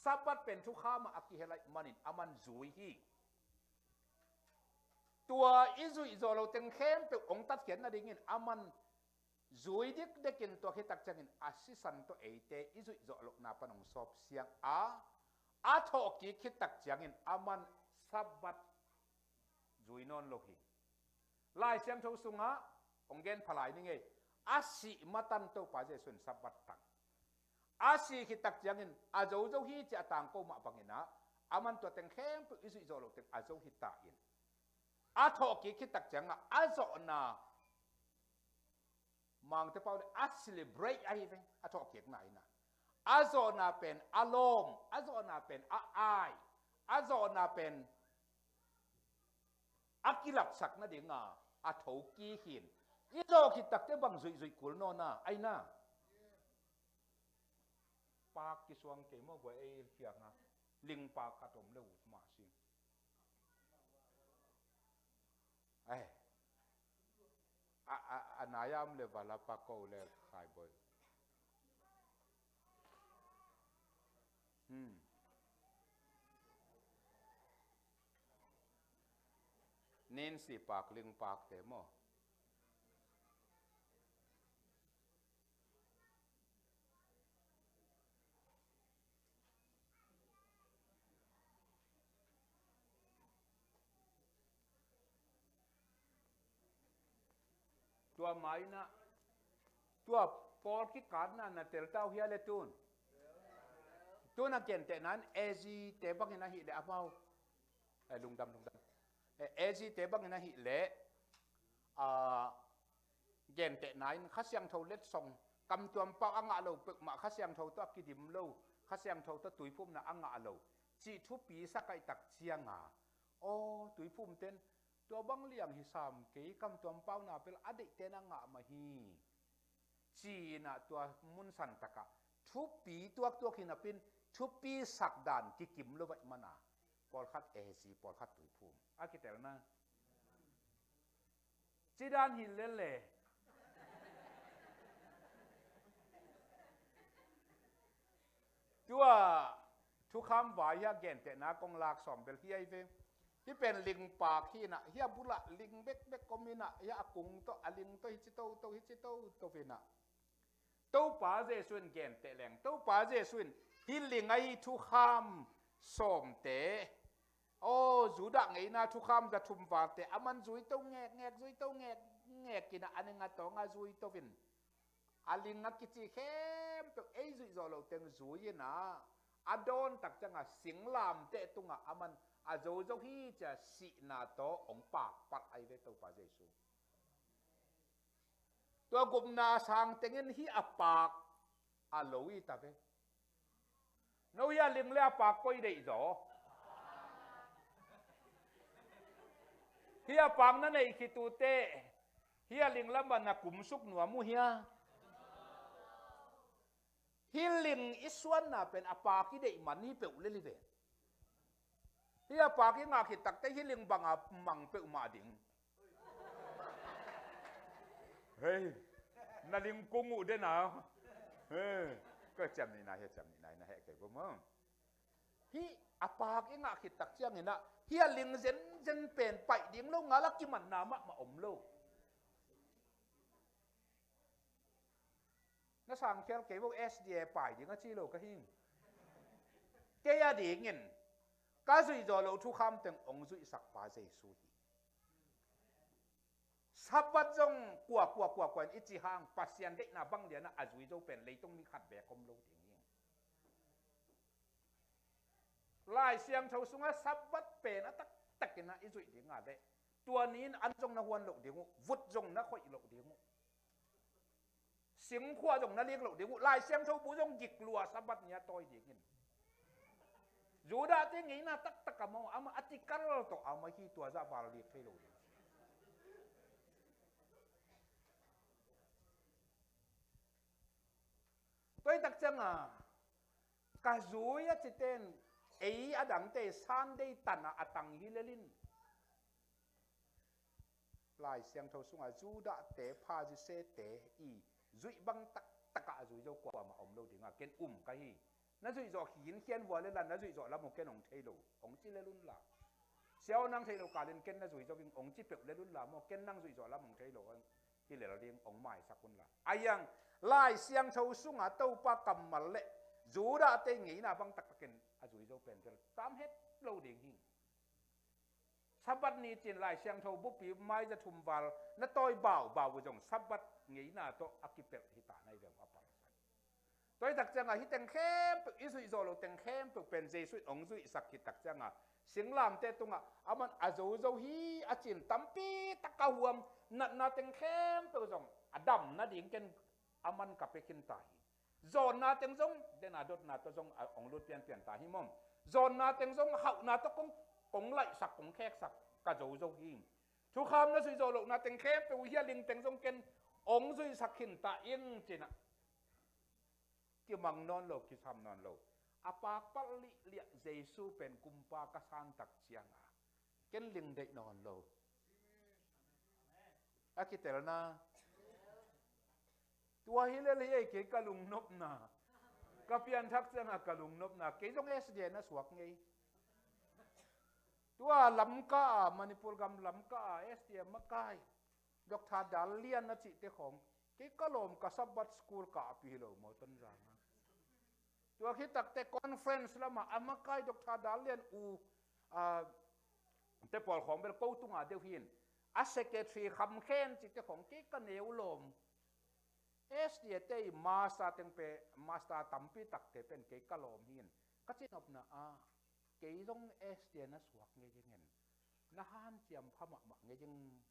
sabat pen thu kham aki helai manin aman zui hi tua izui zolo teng khem pe ong tat khen na dingin aman zui dik dekin to khi tak changin asisan to ei te izui zolo na panong sop siang a tho ki khit tak changin aman sabat zui non lohi lai siam tho sunga onggen phalai ni nge asi matan to pa je sun sabat tak asi khi tak jangin a zo zo hi cha tang ko ma bangina aman to teng khem pu isu zo lo teng a zo hi ta in a tho ki khi tak janga a zo na mang te pau a celebrate ai ve a tho ki na ina a zo na pen alom a zo na pen a ai a zo na pen akilap sak na dinga a thau ki hin izo ki takte bang zui zui kul no na ai na pa ki suang ke mo boy e fiak na ling pa ka tom le ut ma sing ai anayam le bala pa ko le khai boy nên si pak ling pak te mo tua mai na tua por ki card na tel tau hia le tun na ken te nan ezi te bang na hi le apau lung dam ezi te bang na hi le gen te nine khasyang tho let song kam tuam pa anga lo pek ma khasyang tho to kidim lo khasyang tho to tuipum na anga lo chi thu pi sakai tak chianga o tuipum ten tua bang liang hi sam ke kam tuam pau na pel adi te na nga ma hi chi na tua mun san taka thu pi tuak tuak hin apin thu pi sak dan ki kim lo vai mana pol khat e si pol khat tui phum a ki tel na chi dan hin le le tua thu kham vai ya gen te na kong lak som bel hi ai ve hi pen ling pa khi na hi bula ling bek bek komina ya akung to aling to hi chi to ve na to pa je sun gen te leng to pa je sun hi ling ai thu kham som te o zu da ngei na thu kham da thum wa te aman zui to ngek zui to ngek kina aninga to nga zui to vin aling nga kichi khem to ei zui zo lo teng zui na adon tak changa singlam te tunga aman a zo zo hi cha si na to ong pa pat ai ve to pa jesu to gum na sang tengen hi apak a loi ta ve no ya ling le apak koi dei zo hi apak na nei khi tu te hi ling lam na kum suk nuwa mu hia healing iswan na pen apaki de man hi pe ule li ve hi apaki nga ki tak te healing banga mang pe ma ding hey na ling kungu de na hey ko cham ni na he na he ke bo mo hi apaki nga ki tak chiang ina healing zen pen pai ding lo nga la ki man na ma om lo nó sang khéo cái bộ SDA phải thì nó chi lộ cái hình cái ya đi nghìn cái gì rồi lộ thu kham từng ông duy sắc phá dây suy sắp bắt trong quả ít chỉ hàng pasien đấy na băng liền na à duy dâu bền lấy tông mi khát bè công lâu tiếng nhiên lại xem thâu xuống á sắp bắt bền á tắc cái na ít duy tiếng ngà đấy tua nín ăn trong na huân lộ tiếng vút trong na khội lộ tiếng xiêm khoa dòng nó liên lộ tiếng lại xem thâu bố dòng dịch lùa sắp bắt nhà tôi tiếng nhìn dù đã tiếng nghĩ là tắc cả mong ama article to ama khi tua ra vào liệt phê lộ tôi đặc trưng à cả dối á chỉ tên ấy à đẳng tê san đây tận à tầng hi lên lại xem thâu xuống à dù đã té pha gì xe té y duy băng tất cả duy dâu quả mà ông lâu tiếng à cái cái gì nó duy dọ hiến khen vừa lên là nó duy dọ là một cái ông thay đồ ông chỉ lên luôn là xéo năng thay đồ cả lên cái nó duy dọ viên ông chỉ bẹo lên luôn là một cái năng duy dọ là một thay đồ thì là riêng ông mãi sắc quân là ai yang lại xiang thâu xuống à tàu pa cầm mà lệ dù đã tê nghĩ là băng tất cả cái duy dọ bền cho tám hết lâu điện hình Sabat ni tin lại xiang thâu bút bị mai ra thum vào nó tôi bảo với dòng Sabat nghĩ là tôi akipel hita này về apa tôi đặc trưng là hít tiếng khem ít suy rồi lo tiếng khem tự bên dây suy ông suy sắc hít đặc trưng à sinh làm tê tung à aman azo hi achin tampi takahuam na tiếng khem tự dòng adam na điên ken aman kapekin tahi zon na tiếng dòng den adot na to dòng ông lut pian tahi mom zon na tiếng dòng hậu na to cũng lại sắc cũng khét sắc cả dấu hi thu kham nó suy rồi lo na tiếng khem tự hi linh tiếng dòng ken ông duy sắc hình ta yên trên ạ kia mang non lo kia sam non lo apa pali liat Jesu pen kumpa kasan tak chiang à ken ling dei non lo akitel na tua hile le ke kalung nop na kapian thak chiang à kalung nop na ke jong SJ na suak ngei tua lam ka Manipur gam lam ka SJ makai Dr. Dalian na chị tế khổng cái kalom ka sabat school ka pilo mo ton rang tua khi tak te conference lama amakai Dr. Dalian u te pol khom bel ko tunga deu hin a secretary kham khen chị tế khổng cái kaneu lom SDT masa teng pe masa tampi tak te pen cái kalom hin ka chin op na cái dong SD na suak nge jingen na han chiam phama ma nge jing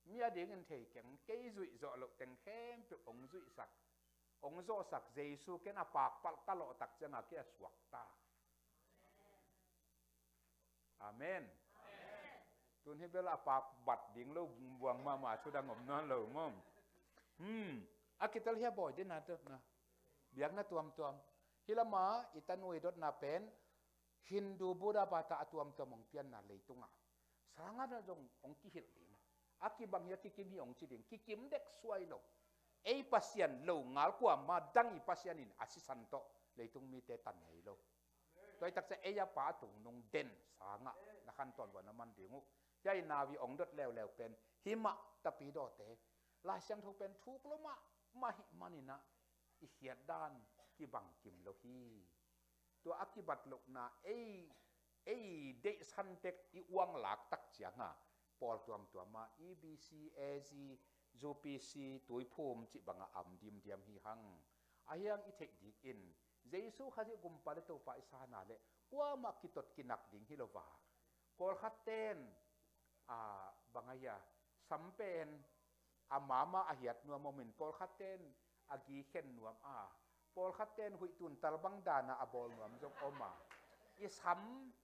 mía điên anh thầy chẳng cái rủi ro lộ tiền khem từ ông rủi sặc Giêsu cái nào bạc bạc lộ tắc chân à cái suộc ta Amen ตุนให้เวลาปากบัดดิ่งแล้วบวงมาชุดังอมนั่นเลยมั่งอากิตลเฮียบ่อยดินะเด็กนะเบียกนะตัวมฮิลามาอิตันุยดนาเป็นฮินดูบูดาบาตาตัวมองเปียนนาเลยตุงอ่ะสังอาจงองกิฮิลดินะอากิบังยากิกิมีองจิดิงกิกิมเด็กสวยโลไอ้ปัสยันโลงาลกว่ามาดังอีปัสยันินอาศิสันโตเลยตุงมีเตตันไงโลโดยตักจะเอียป้าตุงนงเด่นสังอ่ะนักขันตอนวันน้ำมันดิ่งุยายนาวีองดดแล้วเป็นหิมะตะปีโดเตลายเสียงทุกเป็นทุกลมมาหิมานี่นะอีเขียดด้านกิบังกิมโลฮีตัวอักิบัตลกนาเอเดชันเต็กอีวังหลักตักเจียงอ่ะปอลตัวมา EBC AZ ZPC ตัวภูมิจิบังอัมดิมฮีหังอายังอีเทคดิอินเจสุข้าจะกุมปาเลตัวไปสานาเลว่ามากิตดกินักดิ่งฮิโลวากอลขัดเต้นบางอย่างสัมเป็นมาอาหิดนัวโมเมนต์ปอลขัดเต้นอากีเข็นนัวปอลขัดเต้นหุยตุนตลบังดานาอบอลนัวมจงอมาอีสัม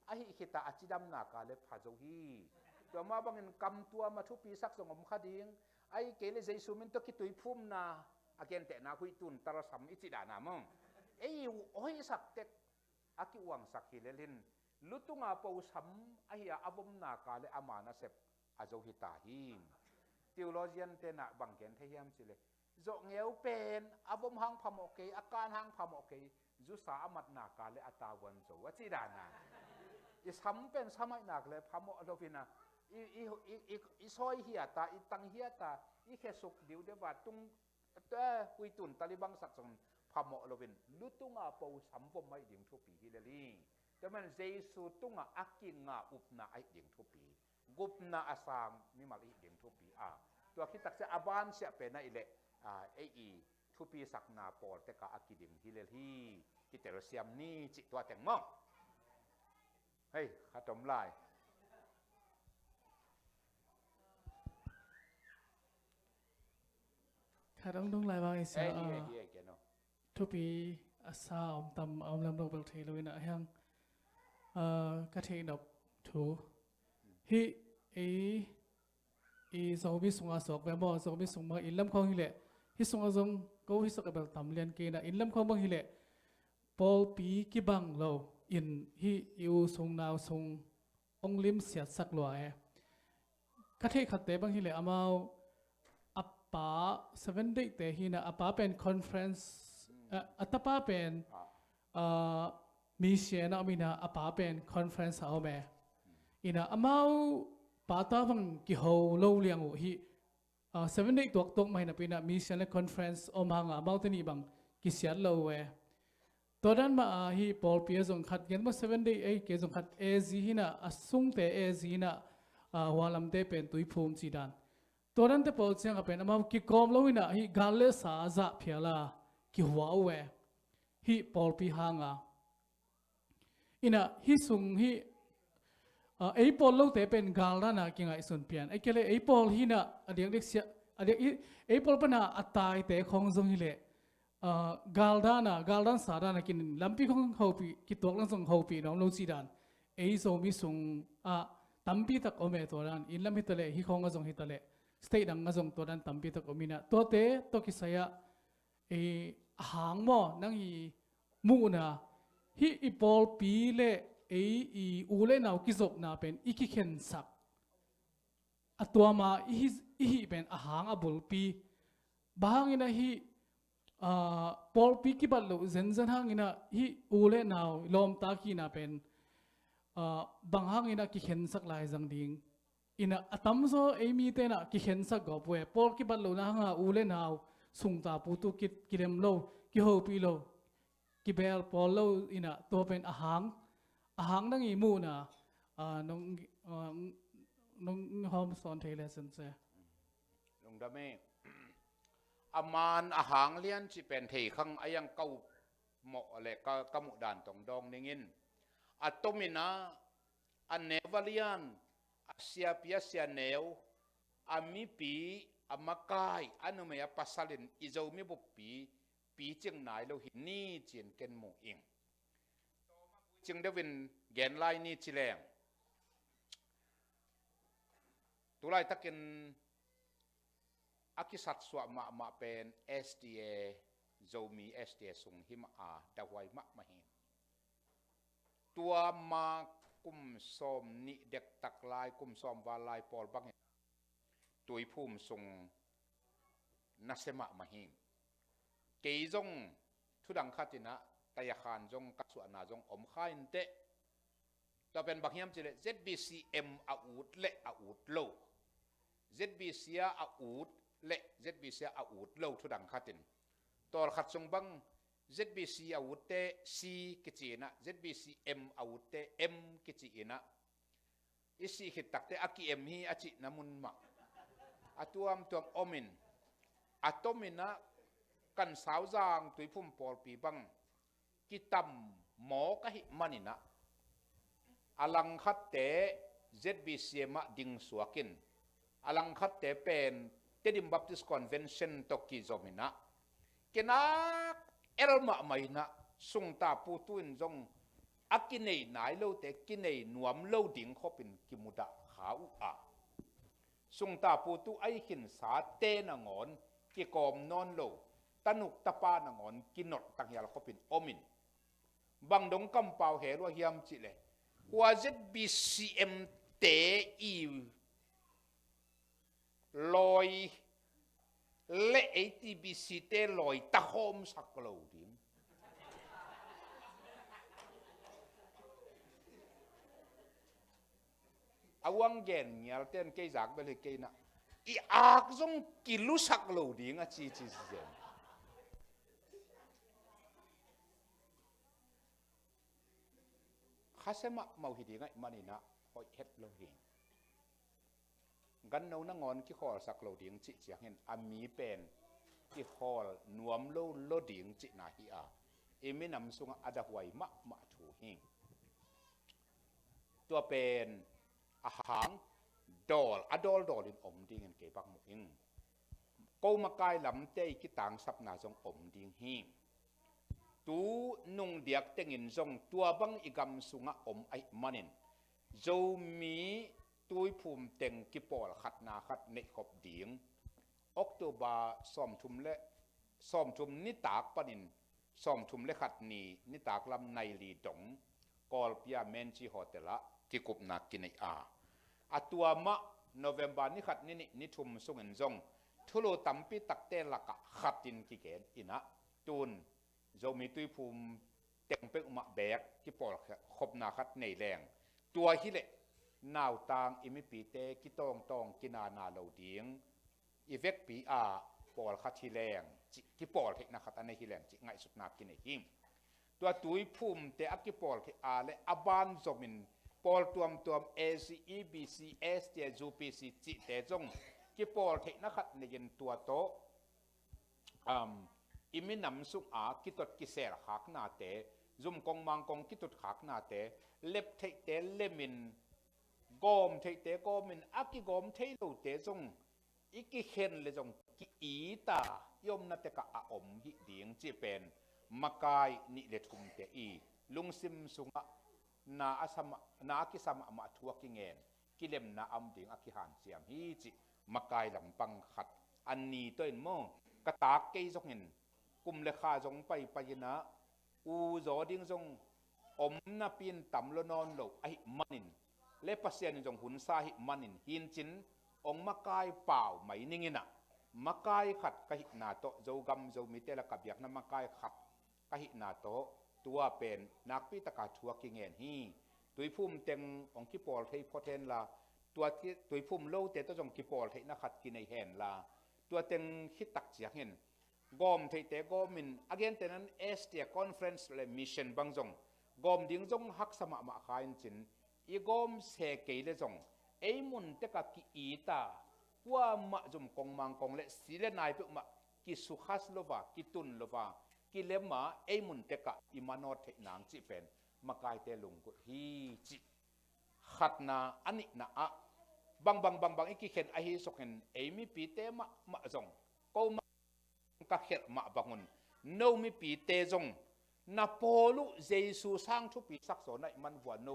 อาหิขิตาอจิดัมนากาเลพาโจฮีตัวมาบางเงินกำตัวมาทุปีสักสงมขดิ้งไอเกลเจสุมินตกิตุยพุ่มนาอาเกนเตนาหุยตุนตลสัมอิจิดานามงโอ้ยสักเต็กอากิวังสักฮิเลลินลุตุงาปูสัมอาหิอาบุมนากาเลอามานาเซปอาโจฮิตาฮิมทีโอโลจีนเตนะบังเกนเทียมสิเลโจเงียวเป็นอาบุมหังพามโอเคอาการหังพามโอเคจุสาอามัดนากาเลอาตาวันโจวัจิดานาอีสัมเป็นสมัยนักเลพามโอโลฟินาอีซอยเฮียตาอีตังเฮียตาอีเคสุกดิวเดบาตุงคุยตุนตาลิบังสักสงพามโอโลฟินลุตุงาปูสัมปมไม่ดิ่งทุปีฮิเลลีแต่มันเจสุตุงอากิงาอุปนาไอดิ่งทุปีกุปนาอาสามมีมาลีดิ่งทุปีตัวคิดตักเสอาบานเสียเป็นนั่นแหละทุปีสักนาปอลแต่กาอากิดิ่งฮิเลลีกิเตอร์เซียมนี่จิตตัวแต่งมั่งเฮ้ยข้าจมลายข้าต้องไล่บางเสียทุปีอาสาตำลำลงเบลเทลุยนะยังกระเทียมดอกถูฮิสองพิสุงอาสกแบบสองพิสุงมาอินลำคองฮิเลฮิสุงอาสงก็ฮิสกแบบตำเลียนเกนะอินลำคองบางฮิเลปอลปีกิบังเราอินฮิยูสงนาวสงองลิมเสียสักหน่วยกระเทียมขัดเตะบางฮิเลอามาอัปปา7 day เตะฮินะอัปปาเป็นคอนเฟรนซ์อัตปาเป็นมีเสียนะมีนะอัปปาเป็นคอนเฟรนซ์เอาแม่อินะอามาปาตาฟังกิโฮโลเลียงโอฮี7 day ตัวไม่นะเป็นนะมีเสียนะคอนเฟรนซ์อมาอามาตัวนี้บังกิเสียโลเวตอนนั้นมาฮีปอลปีจงขัดยันมา7 day เกจงขัดเอซีฮินะอสุงเตเอซีนะวาลัมเตเป็นตุยภูมิจีดันตอนนั้นเตปอลเสียงกับเป็นอามากิกอมโลวินะฮีกาเลสาจะเพียลากิหัวเวฮีปอลปีหางอินะฮีสุงฮีไอ้ปอลเราแต่เป็นกาลด้านะกิงไอสุนเปียนไอ้เกลไอ้ปอลฮีนะเดียกเด็กเสียเดียกไอ้ปอลปนะอัตตายแต่ของจงฮิเลกาลด้านสาดานะกินลำปีของเขาปีกิตัวลังส่งเขาปีน้องลูซีดานไอ้โซมิสุงตั้มปีตักอเมตัวนั้นอินลำฮิตเลฮิของกจงฮิตเลสเตดังกจงตัวนั้นตั้มปีตักอมินะตัวเตตัวกิสยาไอ้หางมอนั่งฮีมูนะฮีอีปอลปีเลอูเลนาวกิจกนาเป็นอีกิเข็นสักตัวมาอีเป็นอาหารอบุลปีบางอินะฮีปอลปีกิบัลโลเซนหางอินะฮีอูเลนาวลมตากีนาเป็นบางหางอินะกิเข็นสักลายจังดิงอินะตัมโซมีเตนะกิเข็นสักกอบเวปอลกิบัลโลนะฮะอูเลนาวสุงตาปูตุกิเลมโลกิโฮปีโลกิเบลปอลโลอินะตัวเป็นอาหารนั่งอีมูนะน้องฮอมสอนเทเลสันเซลงดาเมอามานอาหารเลี้ยนจิเป็นเทขังอายังเก้าเหมาะอะไรก็กมุดานตองดองนิ่งินอัตมินะอันเนวเลียนอาเซียพิเซียเนวอามิปีอามาไกอันนู้นไม่ปัสสลินอิจามิบุปีจึงไหนเราเห็นนี่เจียนเกนหมู่อิงจึงได้เป็นแกนไลนี่จิเลง ตุไลตะกินอากิสัตสวมาเป็น SDA โจมี SDA สุงหิมดาวไวมาหิตัวมากุมสมนิเด็กตักลายกุมสมวาลายปอลบังตุยภูมิสุงนัสมาหิเกยจงทุดังขัดินะตายขานจงกัสวนาจงอมข้าอินเตตัวเป็นบักยามจิเล ZBCM อาอูดเละอาอูดโล ZBC อาอูดเละ ZBC อาอูดโลทุดังขัดินตัวขัดจงบัง ZBC อาอูดเต C กิจีนะ ZBCM อาอูดเต M กิจีนะอิสิขิดตักเตอากิ M ฮีอาจินามุนมาอาตัวอมินอาตมินะกันสาวจางตุยพุ่มปอลปีบังกิตัมหมอกะหิมันินะอลังคัดเต ZBC มาดิงสวกินอลังคัดเตเป็นเตดิมบัพติสคอนเวนชั่นตกิจอมินะเกนักเอลมาไม่นะสุงตาปูตุนจงอากินเนยนายโลเตกินเนยนวมโลดิงเขาเป็นกิมุดะขาวสุงตาปูตุไอหินสาเตนงอนกิกอมนอนโลตนุกตะปานงอนกินนดตังยาลเขาเป็นอมินบางดงกำเปาเหรัวเฮียมจิเลว่า ZBCM เตอีลอยเละ ATBC เตลอยตะโคมสักโลดิมอาวังเย็นเงียเต้นเกยจากไปเลยเกยนะอีอักจงกิลุสักโลดิงอ่ะจีเซนข้าเสมาเมาหิดีไงมันนี่นะหอยเฮ็ดโลดิงกันเอาหน้างอนกี่ข้อสักโลดิงจิเจียงเห็นอามีเป็นกี่ข้อนวมโลดิงจินาฮีอาเอมินำสุงอาดาหวยมาถูหิงตัวเป็นอาหารดอลอินอมดิงเงินเก็บบักมุกิงกูมากายลำเตยกิตังสับนาจงอมดิงหิงตูนุ่งเดียกเต็งินจงตัวบังอีกำสุงอมไอมันนินโจมีตุยภูมิเต็งกิปอลขัดนาขัดเนขบดิงออกตัวบาซ้อมทุมนิตากปนินซ้อมทุมเลขัดนีนิตากลำในลีดงกอลพิยาเมนจิโฮเตละที่กุบนักกินอาตัวมะโนเวมบานี่ขัดนี่ทุมสุงินจงทุโลตัมปีตักเตลักขัดดินกิเกนอินะตูนโจมีตุยภูมิเต็งเป็กมาแบกกิปอลขบนาขัดในแรงตัวฮิเลนาวตางอิมิปีเตกิตองกินานาโลดิงอีเวกปีปอลขัดฮิแรงกิปอลเทนักขัดอันในฮิแรงจิไงสุดนักกินในหิมตัวตุยภูมิเตอกิปอลและอบานโจมินปอลตัวม ACE BC ST JPC จิเตจงกิปอลเทนักขัดในยินตัวโตอิมินำสุงกิตดกิเซร์หักนาเตจุมกงมังกงกิตดหักนาเตเล็บเทเตเลมินกอมเทเตกอมินอากิกอมเทโลเตจงอีกิเห็นเลยจงกิอีตายมนาเตกะอมหิดิงจีเป็นมากายนิเลทุมเตอีลุงซิมสุงนากิสามมาทัวกิเงินกิเลมนาอัมดิงอากิหันเสียมฮีจิมากายลำปังขัดอันนี้ตัวเองโมกระตากเกยจงเห็นกุมเลขาจงไปนะอูจอดิ้งจงอมนาปีนต่ำลนอนโลไอมันินเลปเซียนจงหุนซาหิมันินหินจินองมากายเปล่าไม่นิ่งนะมากายขัดกะหินาโตโจกำโจมิเตละกับยักนมากายขัดกะหินาโตตัวเป็นนักพิตกาทัวกิเงินฮีตุยพุ่มเต็งองคิปอลให้พอเทนละตัวที่ตุยพุ่มโลเตตัวจงคิปอลให้นักขัดกินในแหนละตัวเต็งคิดตักเสียงเห็นกอมเทเตกอมินอเกนเตนันเอสเตียคอนเฟรนซ์และมิชชั่นบังจงกอมดิ้งจงฮักสมะมาขายจินอีกอมเสกเกยเลจงเอมุนเตกะกิอีตาว่ามาจุมกงมังกงและสิเลนายเปมากิสุขัสโลวากิตุนโลวากิเลมาเอมุนเตกะอิมานอเทนางจิเป็นมากายเตลุงกุฮีจิขัดนาอันนี้นะบางอีกเห็นไอฮิสกเห็นเอมีปีเตมาจงก็กะเข็ดมาบังุนโนมีปีเตจงนาโปลุเยซูสร้างทุปีสักโซนมันวัวโน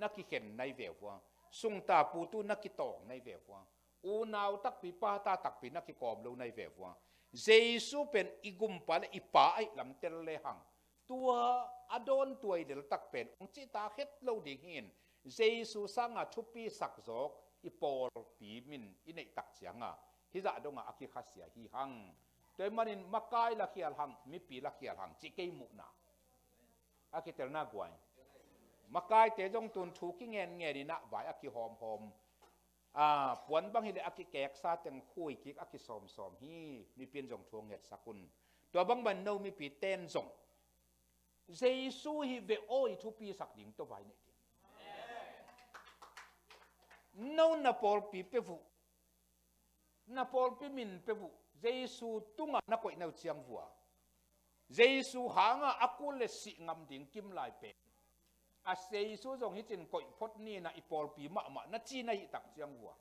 นักเข็นในเววัวสุงตาปูตุนักกิตองในเววัว u nào tắc pi pa ta tắc pi na ki kom lo nai ve wa Jesu pen igum pal ipa ai lam tel le hang tua adon tuai del tak pen ong chi ta het lo ding hin Jesu sanga thupi sak zok ipol pi min inei tak chianga hi za donga aki khasia hi hang toy manin makai la khial hang mi pi la khial hang chi ke mu na aki tel na gwai makai te jong tun thu ki ngen nge ni na vai aki hom hom puan bang hi le aki kek sa teng khui ki aki som som hi mi pin jong thuang nget sakun to bang ban no mi pi ten jong Jesu hi ve oi thu pi sak ding to vai ne no na pol pi pe vu na pol pi min pe vu Jesu tunga na koi nau chiang vua Jesu hanga akul le si ngam ding kim lai pe a Jesu jong hi chin koi phot ni na ipol pi ma ma na chi na hi tak chiang vua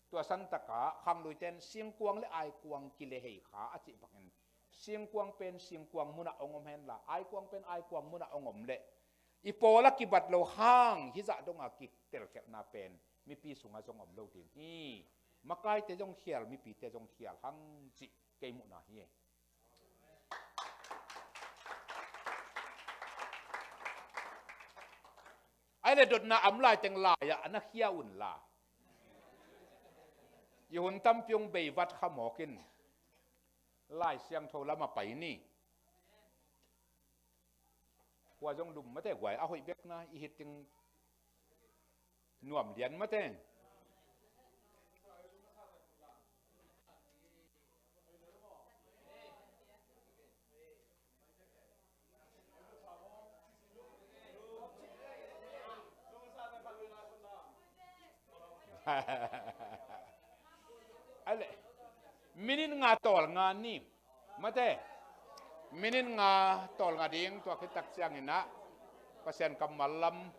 tua san taka khang lui ten siang kuang le ai kuang ki le hei kha a chi bakin siang kuang pen siang kuang muna ongom hen la ai kuang pen ai kuang muna ongom le ipola ki bat lo hang hi za dong a ki tel khep na pen mi pi sunga jong om lo ding hi makai te jong khial mi pi te jong khial hang chi ke mu na hi ai le dot na am lai teng la ya ana khia un la yi hun tam pyong bei wat khamokin lai siang tho lama pai ni wa jong dum mate gwai a hoi bek na i hiting nuam lian mate ale minin nga tol nga ni mate minin nga tol nga ding to ki tak siang ina pasien kam malam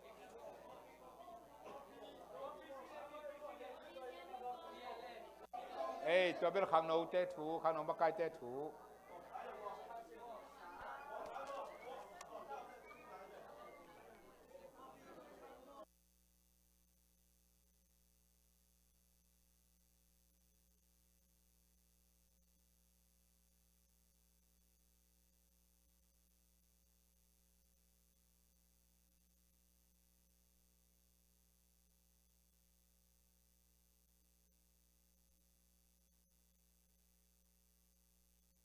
to ber khang no te thu khang no makai te thu